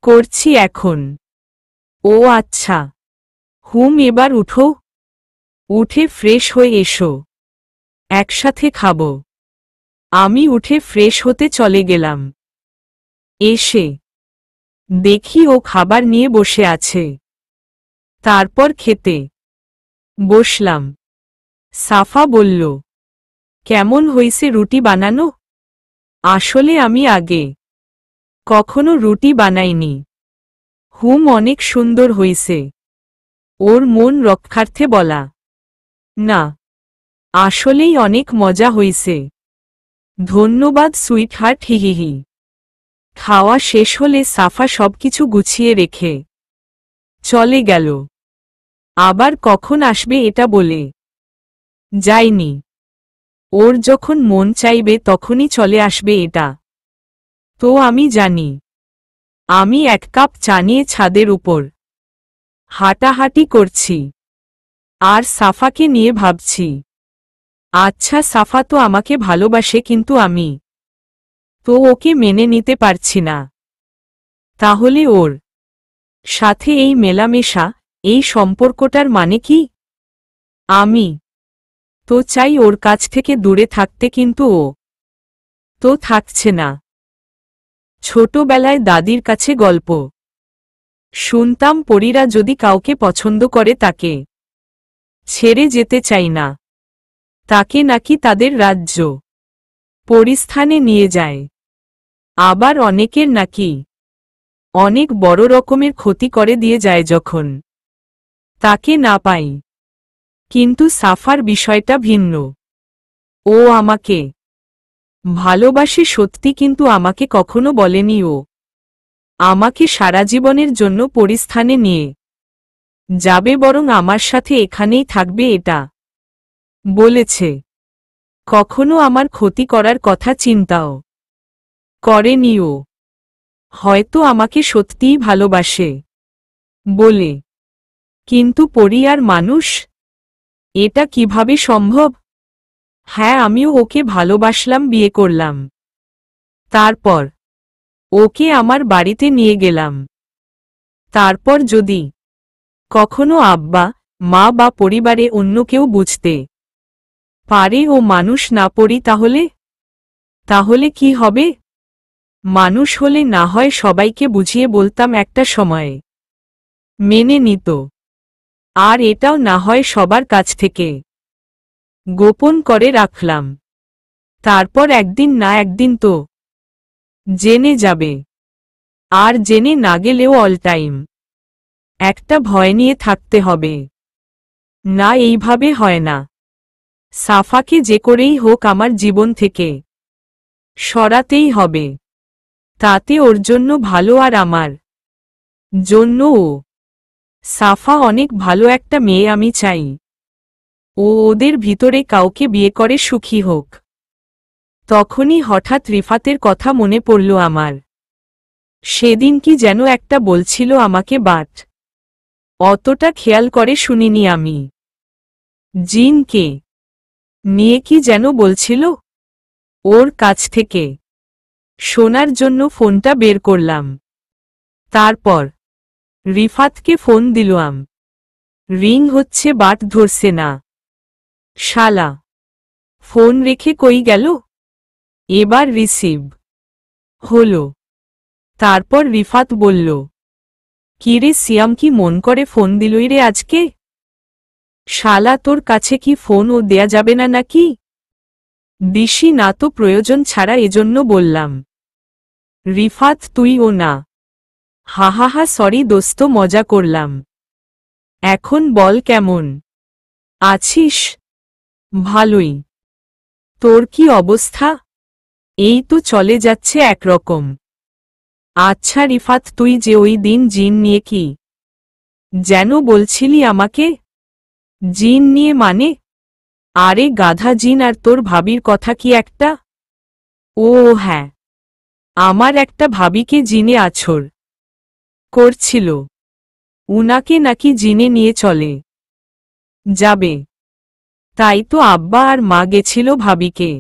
করছি এখন। ও আচ্ছা। এবার উঠো, উঠে ফ্রেশ হয়ে এসো, একসাথে খাবো। আমি উঠে ফ্রেশ হতে চলে গেলাম। এসে দেখি ও খাবার নিয়ে বসে আছে। তারপর খেতে বসলাম। সাফা বলল, কেমন হইছে রুটি বানানো? আসলে আমি আগে কখনো রুটি বানাইনি। অনেক সুন্দর হইছে। ওর মন রক্ষার্থে বলা, না, আসলেই অনেক মজা হইছে। ধন্যবাদ সুইটহার্ট, হিহিহি। খাওয়া শেষ হলে সাফা সবকিছু গুছিয়ে রেখে চলে গেল। আবার কখন আসবে এটা বলে যায়নি। ওর যখন মন চাইবে তখনই চলে আসবে, এটা তো আমি জানি। আমি এক কাপ চা নিয়ে ছাদের উপর হাঁটাহাঁটি করছি, আর সাফাকে নিয়ে ভাবছি। আচ্ছা, সাফা তো আমাকে ভালোবাসে, কিন্তু আমি তো ওকে মেনে নিতে পারছি না। তাহলে ওর সাথে এই মেলামেশা, এই সম্পর্কটার মানে কি? আমি তো চাই ওর কাছ থেকে দূরে থাকতে, কিন্তু ও তো থাকছে না। ছোটবেলায় দাদির কাছে গল্প শুনতাম, পরীরা যদি কাউকে পছন্দ করে তাকে ছেড়ে যেতে চাই না। তাকে নাকি তাদের রাজ্য পরিস্থানে নিয়ে যায়। আবার অনেকের নাকি অনেক বড় রকমের ক্ষতি করে দিয়ে যায় যখন তাকে না পাই। কিন্তু সাফার বিষয়টা ভিন্ন। ও আমাকে ভালোবাসে সত্যি, কিন্তু আমাকে কখনো বলেনি ও আমাকে সারা জীবনের জন্য পরিস্থানে নিয়ে যাবে বরং আমার সাথে এখানেই থাকবে এটা বলেছে। কখনো আমার ক্ষতি করার কথা চিন্তাও করেনিও। হয়তো আমাকে সত্যিই ভালোবাসে বলে। কিন্তু পরি আর মানুষ, এটা কিভাবে সম্ভব? হ্যাঁ, আমিও ওকে ভালোবাসলাম, বিয়ে করলাম। তারপর ওকে আমার বাড়িতে নিয়ে গেলাম। তারপর যদি কখনো আব্বা, মা বা পরিবারে অন্য কেউ বুঝতে পারে ও মানুষ না পড়ি, তাহলে কি হবে? মানুষ হলে না হয় সবাইকে বুঝিয়ে বলতাম, একটা সময়ে মেনে নিত। আর এটাও না হয় সবার কাছ থেকে গোপন করে রাখলাম। তারপর একদিন না একদিন তো জেনে যাবে। আর জেনে না গেলেও অল টাইম একটা ভয় নিয়ে থাকতে হবে। না, এইভাবে হয় না। সাফাকে যে করেই হোক আমার জীবন থেকে সরাতেই হবে। তাতে ওর জন্য ভালো আর আমার জন্যও। সাফা অনেক ভালো একটা মেয়ে, আমি চাই ও ওদের ভিতরে কাউকে বিয়ে করে সুখী হোক। তখনই হঠাৎ রিফাতের কথা মনে পড়ল আমার। সেদিন কি যেন একটা বলছিল আমাকে, বাট অতটা খেয়াল করে শুনিনি আমি। জিনকে নিয়ে কি যেন বলছিল। ওর কাছ থেকে শোনার জন্য ফোনটা বের করলাম। তারপর রিফাতকে ফোন দিলাম। রিং হচ্ছে বাট ধরছে না। শালা, ফোন রেখে কই গেল? এবার রিসিভ হলো। তারপর রিফাত বলল, কিরে সিয়াম, কি মন করে ফোন দিলই রে আজকে? শালা, তোর কাছে কি ফোন ও দেয়া যাবে না নাকি? দিশি না তো প্রয়োজন ছাড়া, এজন্য বললাম। রিফাত, তুই ও না? হাহাহা, সরি দোস্ত, মজা করলাম। এখন বল, কেমন আছিস? ভালোই। তোর কি অবস্থা? এই তো চলে যাচ্ছে একরকম। আচ্ছা রিফাত, তুই যে ওই দিন জিন নিয়ে কি যেন বলছিলি আমাকে? জিন নিয়ে মানে? আরে গাধা, জিন আর তোর ভাবির কথা কি একটা? ও হ্যাঁ, আমার একটা ভাবিকে জিনে আছর করছিল। উনাকে নাকি জিনে নিয়ে চলে যাবে। তাই তো আব্বা আর মা গেছিল ভাবিকে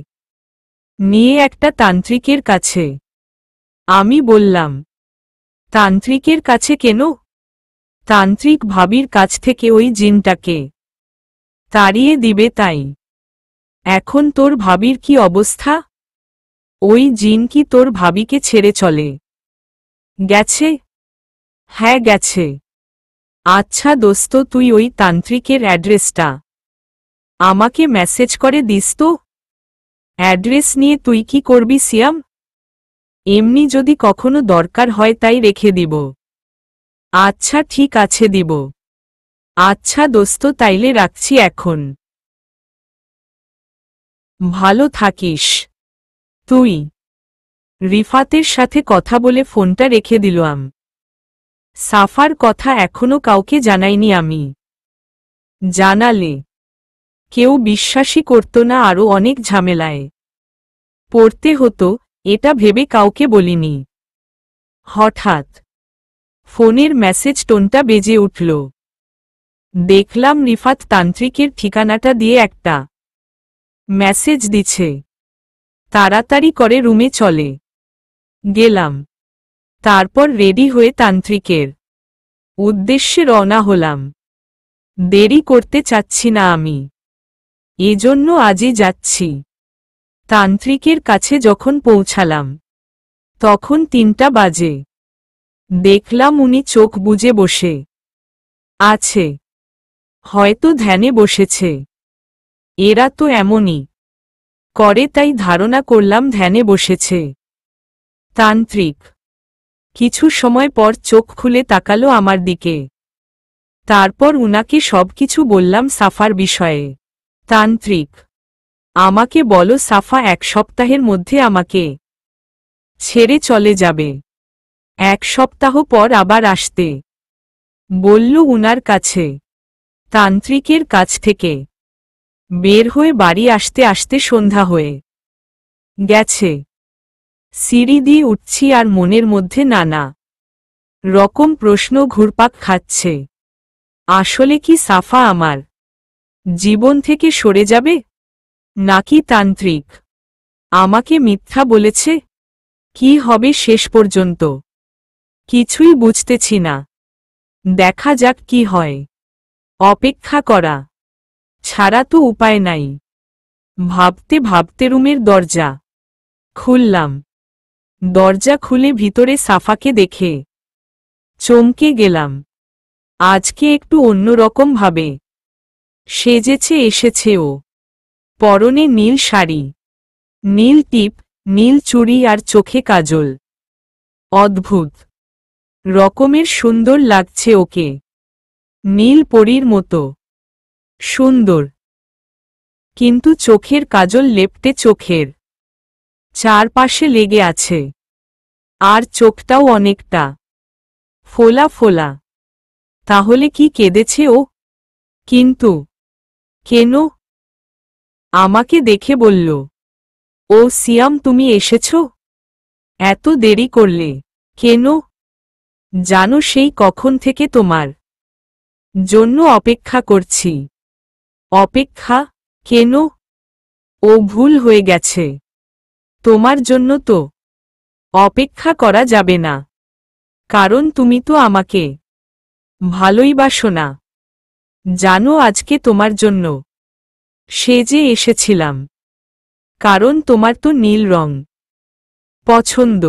নিয়ে একটা তান্ত্রিকের কাছে। আমি বললাম, তান্ত্রিকের কাছে কেন? তান্ত্রিক ভাবির কাছ থেকে ওই জিনটাকে তাড়িয়ে দিবে তাই। এখন তোর ভাবির কি অবস্থা? ওই জিন কি তোর ভাবিকে ছেড়ে চলে গেছে? হ্যাঁ, গেছে। আচ্ছা দোস্ত, তুই ওই তান্ত্রিকের অ্যাড্রেসটা আমাকে মেসেজ করে দিস তো। অ্যাড্রেস নিয়ে তুই কি করবি সিয়াম? এমনি যদি কখনো দরকার হয় তাই রেখে দিব। আচ্ছা ঠিক আছে, দিব। আচ্ছা দোস্ত, তাইলে রাখছি এখন। ভালো থাকিস তুই। রিফাতের সাথে কথা বলে ফোনটা রেখে দিলাম। সাফার কথা এখনো কাউকে জানাইনি আমি। জানালে কেউ বিশ্বাসই করত না, আরও অনেক ঝামেলায় পড়তে হতো, এটা ভেবে কাউকে বলিনি। হঠাৎ ফোনের মেসেজ টোনটা বেজে উঠল। দেখলাম রিফাত তান্ত্রিকের ঠিকানাটা দিয়ে একটা মেসেজ দিছে। তাড়াতাড়ি করে রুমে চলে গেলাম। তারপর রেডি হয়ে তান্ত্রিকের উদ্দেশ্যে রওনা হলাম। দেরি করতে চাচ্ছি না আমি, এজন্য আজই যাচ্ছি। তান্ত্রিকের কাছে যখন পৌঁছালাম তখন 3টা বাজে। দেখলাম উনি চোখ বুজে বসে আছে, হয়তো ধ্যানে বসেছে। এরা তো এমনই করে, তাই ধারণা করলাম ধ্যানে বসেছে। তান্ত্রিক কিছু সময় পর চোখ খুলে তাকালো আমার দিকে। তারপর উনাকে সবকিছু বললাম সাফার বিষয়ে। তান্ত্রিক, আমাকে বলো, সাফা 1 সপ্তাহের মধ্যে আমাকে ছেড়ে চলে যাবে। 1 সপ্তাহ পর আবার আসতে বলল উনার কাছে, তান্ত্রিকের কাছ থেকে বের হয়ে বাড়ি আসতে আসতে সন্ধ্যা হয়ে গেছে। সিঁড়ি দিয়ে উঠছি আর মনের মধ্যে নানা রকম প্রশ্ন ঘুরপাক খাচ্ছে। আসলে কি সাফা আমার জীবন থেকে সরে যাবে, নাকি তান্ত্রিক আমাকে মিথ্যা বলেছে? কি হবে শেষ পর্যন্ত কিছুই বুঝতেছি না। দেখা যাক কি হয়, অপেক্ষা করা ছাড়া তো উপায় নাই। ভাবতে ভাবতে রুমের দরজা খুললাম। দরজা খুলে ভিতরে সাফাকে দেখে চমকে গেলাম। আজকে একটু অন্যরকম ভাবে সেজেছে এসেছে ও। পরনে নীল শাড়ি, নীল টিপ, নীল চুড়ি আর চোখে কাজল। অদ্ভুত রকমের সুন্দর লাগছে ওকে, নীল পরীর মতো সুন্দর। কিন্তু চোখের কাজল লেপ্টে চোখের চারপাশে লেগে আছে, আর চোখটাও অনেকটা ফোলা ফোলা। তাহলে কি কেঁদেছে ও? কিন্তু কেন? আমাকে দেখে বলল, ও সিয়াম তুমি এসেছ? এত দেরি করলে কেন? জানো সেই কখন থেকে তোমার জন্য অপেক্ষা করছি। অপেক্ষা কেন? ও ভুল হয়ে গেছে, তোমার জন্য তো অপেক্ষা করা যাবে না, কারণ তুমি তো আমাকে ভালোইবাসো না। জানো আজকে তোমার জন্য সেজে এসেছিলাম, কারণ তোমার তো নীল রং পছন্দ,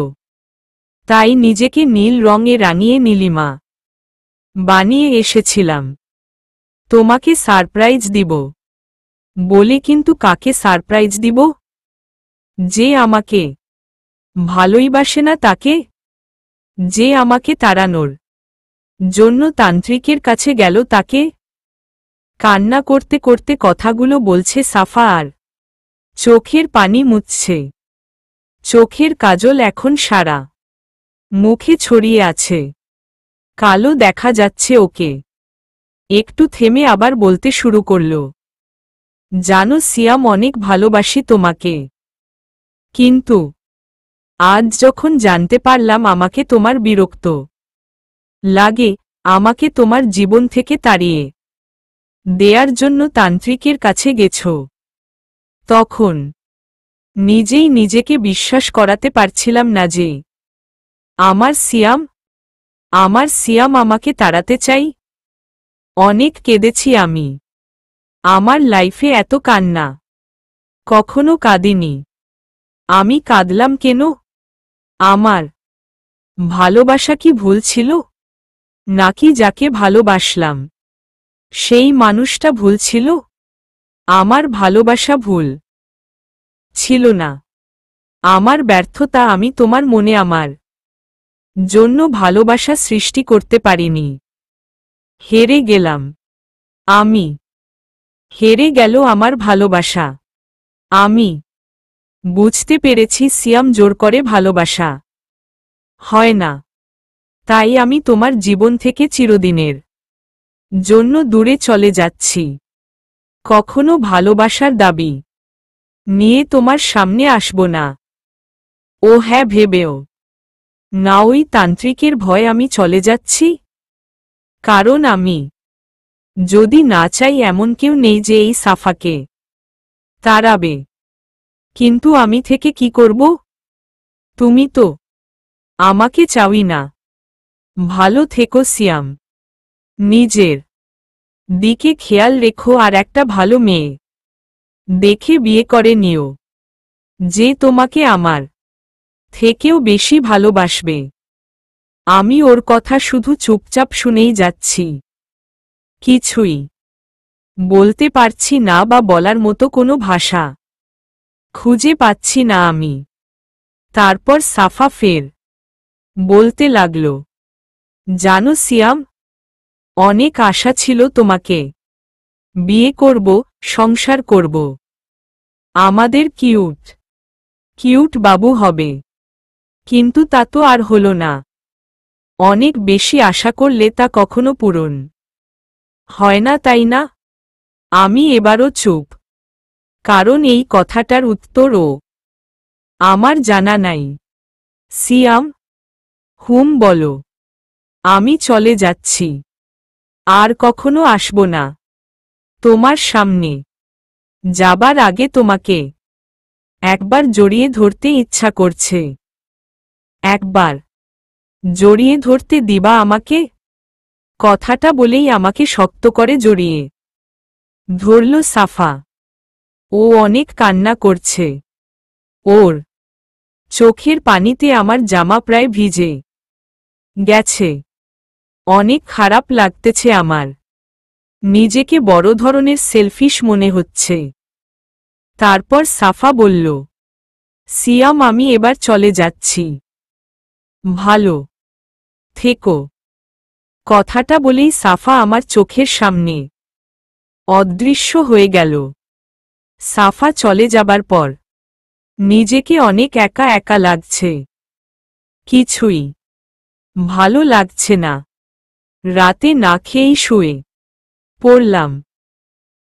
তাই নিজেকে নীল রঙে রাঙিয়ে নীলিমা বানিয়ে এসেছিলাম তোমাকে সারপ্রাইজ দিব বলে। কিন্তু কাকে সারপ্রাইজ দিব? যে আমাকে ভালোইবাসে না তাকে? যে আমাকে তাড়ানোর জন্য তান্ত্রিকের কাছে গেল তাকে? কান্না করতে করতে কথাগুলো বলছে সাফা আর চোখের পানি মুছছে। চোখের কাজল এখন সারা মুখে ছড়িয়ে আছে, কালো দেখা যাচ্ছে ওকে। একটু থেমে আবার বলতে শুরু করল, জানো সিয়াম অনেক ভালোবাসি তোমাকে, কিন্তু আজ যখন জানতে পারলাম আমাকে তোমার বিরক্ত লাগে, আমাকে তোমার জীবন থেকে তাড়িয়ে দেয়ার জন্য তান্ত্রিকের কাছে গেছ, তখন নিজেই নিজেকে বিশ্বাস করাতে পারছিলাম না যে আমার সিয়াম আমাকে তাড়াতে চাই। অনেক কেঁদেছি আমি, আমার লাইফে এত কান্না কখনো কাঁদিনি। আমি কাঁদলাম কেন? আমার ভালোবাসা কি ভুল ছিল, নাকি যাকে ভালোবাসলাম সেই মানুষটা ভুল ছিল? আমার ভালোবাসা ভুল ছিল না, আমার ব্যর্থতা। আমি তোমার মনে আমার জন্য ভালোবাসা সৃষ্টি করতে পারিনি। হেরে গেলাম আমি, হেরে গেল আমার ভালোবাসা। আমি বুঝতে পেরেছি সিয়াম জোর করে ভালোবাসা হয় না, তাই আমি তোমার জীবন থেকে চিরদিনের জন্য দূরে চলে যাচ্ছি। কখনো ভালোবাসার দাবি নিয়ে তোমার সামনে আসব না। ও হ্যাঁ ভেবেও না ওই তান্ত্রিকের ভয় আমি চলে যাচ্ছি, কারণ আমি যদি না চাই এমন কেউ নেই যে এই সাফাকে তাড়াবে। কিন্তু আমি থেকে কি করব? তুমি তো আমাকে চাওই না। ভালো থেকো সিয়াম, নিজের দিকে খেয়াল রেখো আর একটা ভালো মেয়ে দেখে বিয়ে করে নিও, যে তোমাকে আমার থেকেও বেশি ভালোবাসবে। আমি ওর কথা শুধু চুপচাপ শুনেই যাচ্ছি, কিছুই বলতে পারছি না বা বলার মতো কোনো ভাষা খুঁজে পাচ্ছি না আমি। তারপর সাফা ফের বলতে লাগল, জানো সিয়াম, অনেক আশা ছিল তোমাকে বিয়ে করব, সংসার করব, আমাদের কিউট কিউট বাবু হবে, কিন্তু তা তো আর হলো না। অনেক বেশি আশা করলে তা কখনো পূরণ হয় না, তাই না? আমি এবারও চুপ, কারণ এই কথাটার উত্তরও আমার জানা নাই। সিয়াম, হুম বলো। আমি চলে যাচ্ছি, আর কখনো আসব না তোমার সামনে। যাবার আগে তোমাকে একবার জড়িয়ে ধরতে ইচ্ছা করছে। একবার জড়িয়ে ধরতে দিবা আমাকে? কথাটা বলেই আমাকে শক্ত করে জড়িয়ে ধরল সাফা। ও অনেক কান্না করছে। ওর চোখের পানিতে আমার জামা প্রায় ভিজে গেছে। অনেক খারাপ লাগতেছে আমার। নিজেকে বড় ধরনের সেলফিশ মনে হচ্ছে। তারপর সাফা বলল, সিয়াম, আমি এবার চলে যাচ্ছি। ভালো থেকো। কথাটা বলেই সাফা আমার চোখের সামনে অদৃশ্য হয়ে গেল। সাফা চলে যাবার পর নিজেকে অনেক একা একা লাগছে। কিছুই ভালো লাগছে না। রাতে না খেয়েই শুয়ে পড়লাম।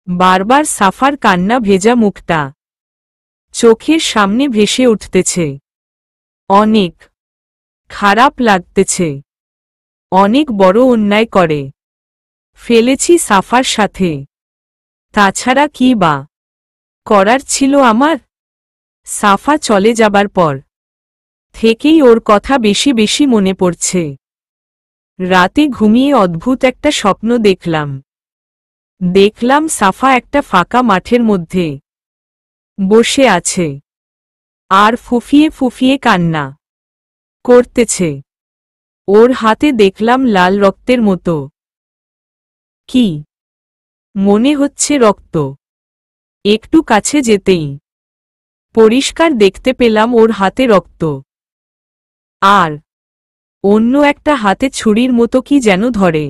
বারবার সাফার কান্না ভেজা মুখটা চোখের সামনে ভেসে উঠতেছে। অনেক খারাপ লাগতেছে। অনেক বড় অন্যায় করে ফেলেছি সাফার সাথে। তাছাড়া কি বা করার ছিল আমার? সাফা চলে যাবার পর থেকেই ওর কথা বেশি বেশি মনে পড়ছে। রাতে ঘুমিয়ে অদ্ভুত একটা স্বপ্ন দেখলাম সাফা একটা ফাঁকা মাঠের মধ্যে বসে আছে আর ফুফিয়ে ফুফিয়ে কান্না করতেছে। ওর হাতে দেখলাম লাল রক্তের মতো কি, মনে হচ্ছে রক্ত। একটু কাছে যেতেই পরিষ্কার দেখতে পেলাম ওর হাতে রক্ত, আর অন্য একটা হাতে ছুরির মতো কি যেন ধরে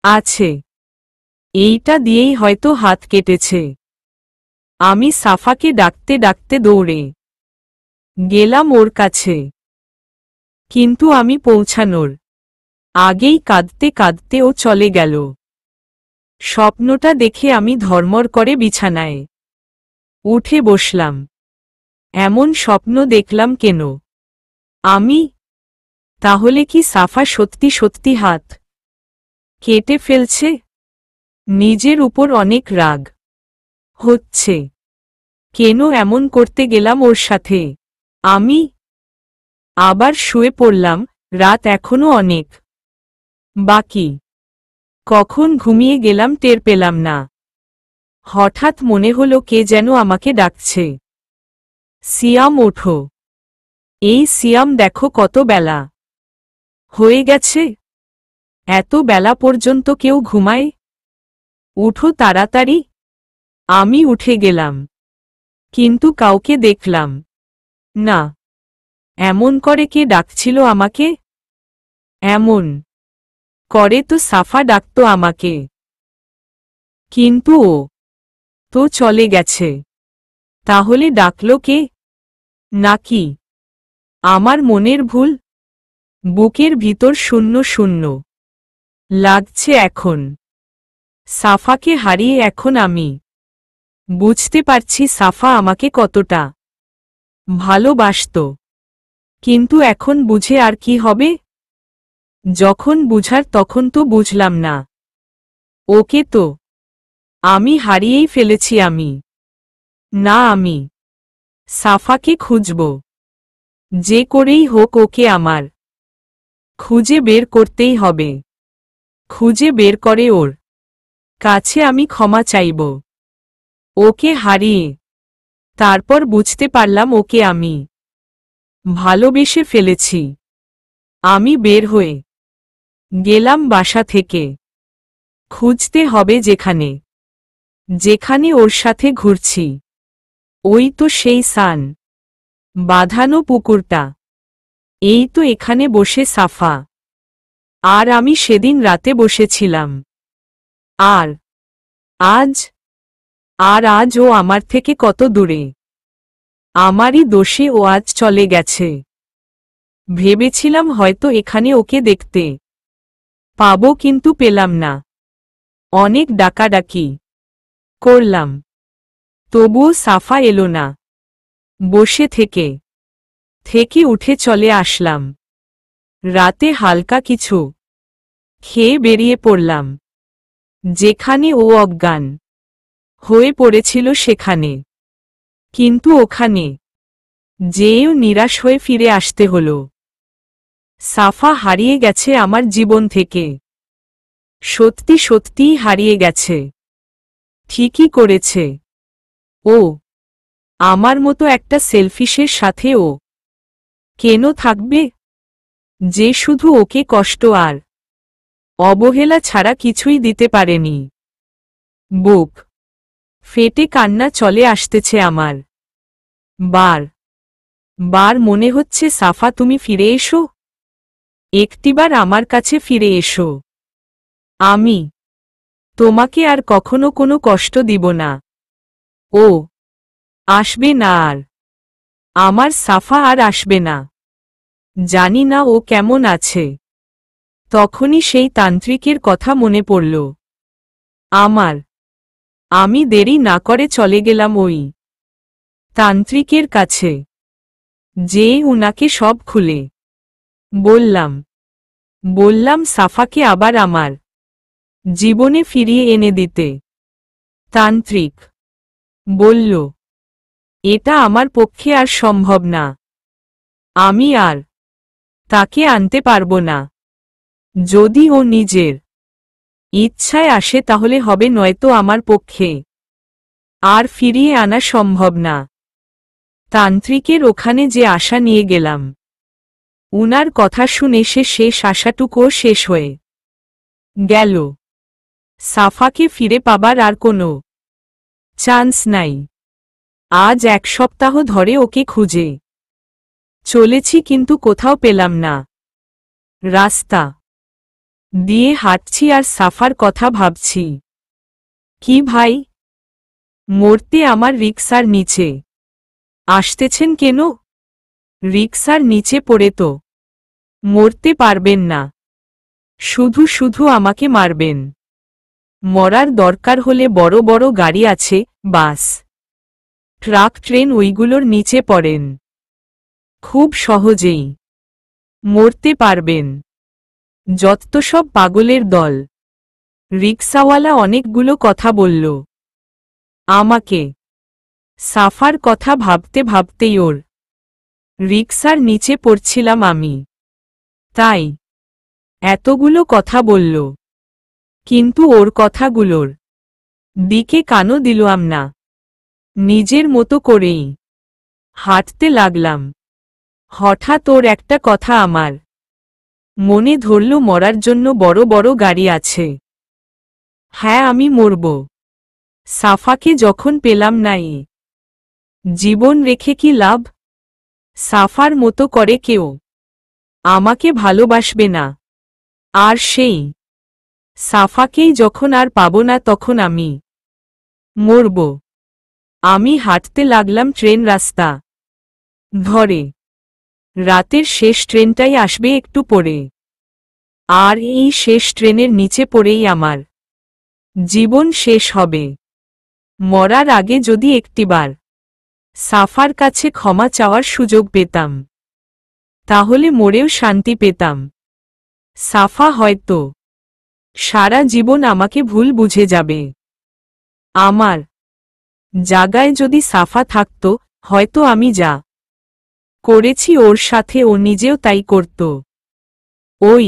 আছে। এইটা দিয়েই হয়তো হাত কেটেছে। আমি সাফাকে ডাকতে ডাকতে দৌড়ে গেলাম ওর কাছে, কিন্তু আমি পৌঁছানোর আগেই কাঁদতে কাঁদতে ও চলে গেল। স্বপ্নটা দেখে আমি ধর্মর করে বিছানায় উঠে বসলাম। এমন স্বপ্ন দেখলাম কেন আমি? তাহলে কি সাফা সত্যি সত্যি হাত কেটে ফেলছে? নিজের উপর অনেক রাগ হচ্ছে। কেন এমন করতে গেলাম ওর সাথে আমি? আবার শুয়ে পড়লাম। রাত এখনো অনেক বাকি। কখন ঘুমিয়ে গেলাম টের পেলাম না। হঠাৎ মনে হলো কে যেন আমাকে ডাকছে, সিয়াম ওঠো। এই সিয়াম, দেখো কত বেলা হয়ে গেছে। এত বেলা পর্যন্ত কেউ ঘুমায়? উঠো তাড়াতাড়ি। আমি উঠে গেলাম, কিন্তু কাউকে দেখলাম না। এমন করে কে ডাকছিল আমাকে? এমন করে তো সাফা ডাকত আমাকে, কিন্তু ও তো চলে গেছে। তাহলে ডাকলো কে? নাকি আমার মনের ভুল? বুকের ভিতর শূন্য শূন্য লাগছে এখন। সাফাকে হারিয়ে এখন আমি বুঝতে পারছি সাফা আমাকে কতটা ভালোবাসত। কিন্তু এখন বুঝে আর কি হবে? যখন বুঝার তখন তো বুঝলাম না। ওকে তো আমি হারিয়েই ফেলেছি। আমি সাফাকে খুঁজব, যে করেই হোক ওকে আমার খুঁজে বের করতেই হবে। খুঁজে বের করে ওর কাছে আমি ক্ষমা চাইব। ওকে হারিয়ে তারপর বুঝতে পারলাম ওকে আমি ভালোবেসে ফেলেছি। আমি বের হয়ে গেলাম বাসা থেকে। খুঁজতে হবে যেখানে যেখানে ওর সাথে ঘুরছি। ওই তো সেই সান বাঁধানো পুকুরটা। এই তো এখানে বসে সাফা আর আমি সেদিন রাতে বসেছিলাম। আর আজ আজ ও আমার থেকে কত দূরে। আমারই দোষে ও আজ চলে গেছে। ভেবেছিলাম হয়তো এখানে ওকে দেখতে পাবো, কিন্তু পেলাম না। অনেক ডাকাডাকি করলাম, তবুও সাফা এলো না। বসে থেকে উঠে চলে আসলাম। রাতে হালকা কিছু খেয়ে বেরিয়ে পড়লাম। যেখানে ও অজ্ঞান হয়ে পড়েছিল সেখানে, কিন্তু ওখানে যেয়েও নিরাশ হয়ে ফিরে আসতে হলো। সাফা হারিয়ে গেছে আমার জীবন থেকে। সত্যি সত্যিই হারিয়ে গেছে। ঠিকই করেছে ও। আমার মতো একটা সেলফিশের সাথে ও কেন থাকবে, যে শুধু ওকে কষ্ট আর অবহেলা ছাড়া কিছুই দিতে পারেনি। বুক ফেটে কান্না চলে আসতেছে আমার। বার বার মনে হচ্ছে, সাফা তুমি ফিরে এসো, একটিবার আমার কাছে ফিরে এসো। আমি তোমাকে আর কখনো কোনো কষ্ট দিব না। ও আসবে না আর, আমার সাফা আর আসবে না। জানি না ও কেমন আছে। তখনই সেই তান্ত্রিকের কথা মনে পড়ল আমার। আমি দেরি না করে চলে গেলাম ওই তান্ত্রিকের কাছে, যে উনাকে সব খুলে বললাম সাফাকে আবার আমার জীবনে ফিরিয়ে এনে দিতে। তান্ত্রিক বলল, এটা আমার পক্ষে আর সম্ভব না। আমি আর তাকে আনতে পারবো না। যদি ও নিজের ইচ্ছায় আসে তাহলে হবে, নয়তো আমার পক্ষে আর ফিরিয়ে আনা সম্ভব না। তান্ত্রিকের ওখানে যে আশা নিয়ে গেলাম, উনার কথা শুনে শেষ আশাটুকুও শেষ হয়ে গেল। সাফাকে ফিরে পাবার আর কোনো চান্স নাই। আজ 1 সপ্তাহ ধরে ওকে খুঁজে চলেছি, কিন্তু কোথাও পেলাম না। রাস্তা দিয়ে হাঁটছি আর সাফার কথা ভাবছি। কি ভাই, মরতে আমার রিকশার নিচে আসতেছেন কেন? রিকশার নিচে পড়ে তো মরতে পারবেন না, শুধু শুধু আমাকে মারবেন। মরার দরকার হলে বড় বড় গাড়ি আছে, বাস, ট্রাক, ট্রেন, ওইগুলোর নিচে পড়েন, খুব সহজেই মরতে পারবেন। যত সব পাগলের দল। রিকশাওয়ালা অনেকগুলো কথা বলল আমাকে। সাফার কথা ভাবতে ভাবতেই ওর রিকশার নিচে পড়ছিলাম আমি, তাই এতগুলো কথা বলল। কিন্তু ওর কথাগুলোর দিকে কানও দিলাম না। নিজের মতো করেই হাঁটতে লাগলাম। হঠাৎ ওর একটা কথা আমার মনে ধরল, মরার জন্য বড় বড় গাড়ি আছে। হ্যাঁ, আমি মরব। সাফাকে যখন পেলাম না, জীবন রেখে কি লাভ? সাফার মতো করে কেউ আমাকে ভালোবাসবে না। আর সেই সাফাকেই যখন আর পাব না, তখন আমি মরব। আমি হাঁটতে লাগলাম ট্রেন রাস্তা ধরে। রাতের শেষ ট্রেনটাই আসবে একটু পরে, আর এই শেষ ট্রেনের নিচে পড়েই আমার জীবন শেষ হবে। মরার আগে যদি একটিবার সাফার কাছে ক্ষমা চাওয়ার সুযোগ পেতাম, তাহলে মরেও শান্তি পেতাম। সাফা হয়তো সারা জীবন আমাকে ভুল বুঝে যাবে। আমার জায়গায় যদি সাফা থাকত, হয়তো আমি যা করেছি ওর সাথে ও নিজেও তাই করত। ওই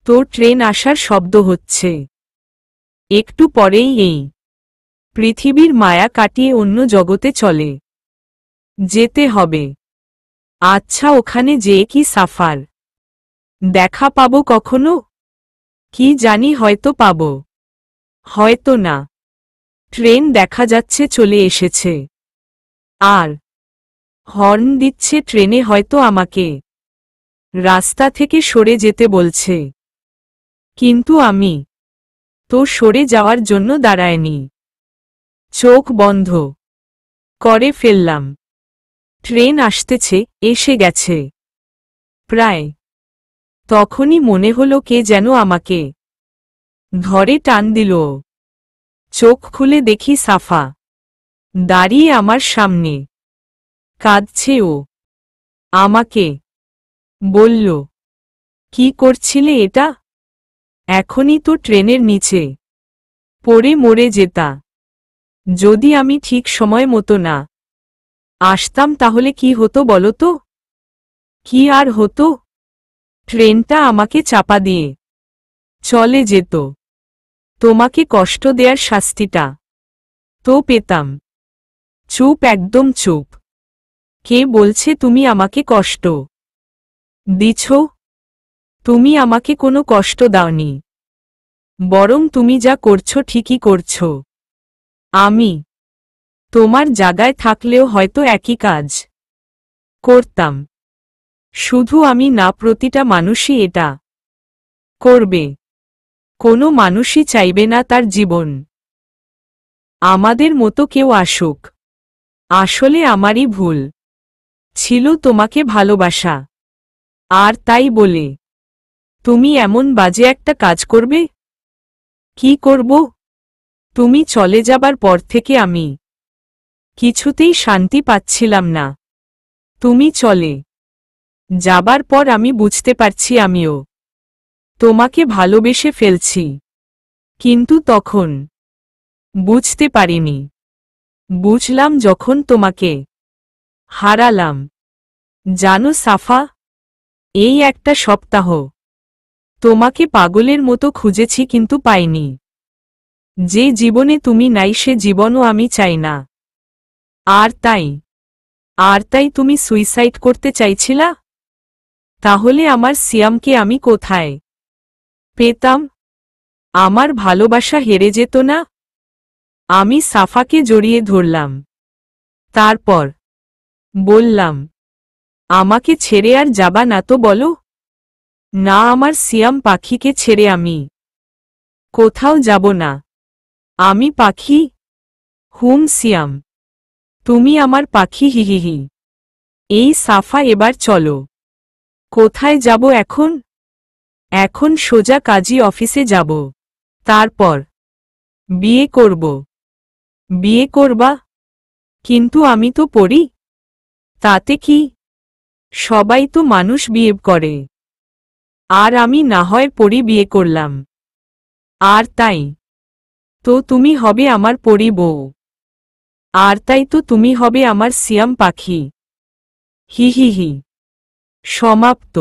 তো ট্রেন আসার শব্দ হচ্ছে। একটু পরেই এই পৃথিবীর মায়া কাটিয়ে অন্য জগতে চলে যেতে হবে। আচ্ছা, ওখানে যেয়ে কি সাফার দেখা পাবো কখনো? কি জানি, হয়তো পাবো, হয়তো না। ট্রেন দেখা যাচ্ছে চলে এসেছে, আর হর্ন দিচ্ছে। ট্রেনে হয়তো আমাকে রাস্তা থেকে সরে যেতে বলছে, কিন্তু আমি তো সরে যাওয়ার জন্য দাঁড়ায়নি। চোখ বন্ধ করে ফেললাম। ট্রেন আসতেছে, এসে গেছে। প্রায় তখনই মনে হলো কে যেন আমাকে ধরে টান দিল। চোখ খুলে দেখি সাফা দাঁড়িয়ে আমার সামনে, কাঁদছে ও। আমাকে বলল, কি করছিলে এটা? এখনই তো ট্রেনের নিচে পড়ে মরে যেতা। যদি আমি ঠিক সময় মতো না আসতাম তাহলে কি হতো বলো তো? কি আর হতো? ট্রেনটা আমাকে চাপা দিয়ে চলে যেত। তোমাকে কষ্ট দেয়ার শাস্তিটা তো পেতাম। চুপ, একদম চুপ। কে বলছে তুমি আমাকে কষ্ট দিছ? তুমি আমাকে কোনো কষ্ট দাওনি, বরং তুমি যা করছো ঠিকই করছো। আমি তোমার জায়গায় থাকলেও হয়তো একই কাজ করতাম। শুধু আমি না, প্রতিটা মানুষই এটা করবে। কোনো মানুষই চাইবে না তার জীবন আমাদের মতো কেউ আসুক। আসলে আমারই ভুল ছিল তোমাকে ভালোবাসা, আর তাই বলে তুমি এমন বাজে একটা কাজ করবে? কি করব? তুমি চলে যাবার পর থেকে আমি কিছুতেই শান্তি পাচ্ছিলাম না। তুমি চলে যাবার পর আমি বুঝতে পারছি আমিও তোমাকে ভালোবেসে ফেলছি, কিন্তু তখন বুঝতে পারিনি। বুঝলাম যখন তোমাকে হারালাম। জানো সাফা, এই একটা সপ্তাহ তোমাকে পাগলের মতো খুঁজেছি কিন্তু পাইনি। যে জীবনে তুমি নাই সে জীবনও আমি চাই না। আর তাই তুমি সুইসাইড করতে চাইছিলা? তাহলে আমার সিয়ামকে আমি কোথায় পেতাম? আমার ভালোবাসা হেরে যেত না? আমি সাফাকে জড়িয়ে ধরলাম। তারপর বললাম, আমাকে ছেড়ে আর যাবা না তো বলো? না, আমার সিয়াম পাখিকে ছেড়ে আমি কোথাও যাব না। আমি পাখি? হুম সিয়াম, তুমি আমার পাখি। হিহিহি। এই সাফা, এবার চলো। কোথায় যাব এখন? এখন সোজা কাজী অফিসে যাব। তারপর বিয়ে করব। বিয়ে করবা? কিন্তু আমি তো পড়ি। তাতে কি? সবাই তো মানুষ বিয়ে করে। আর আমি না হয় পড়ি বিয়ে করলাম। আর তাই তো তুমি হবে আমার পরি বউ। আর তাই তো তুমি হবে আমার সিয়াম পাখি। হি হি হি। সমাপ্ত।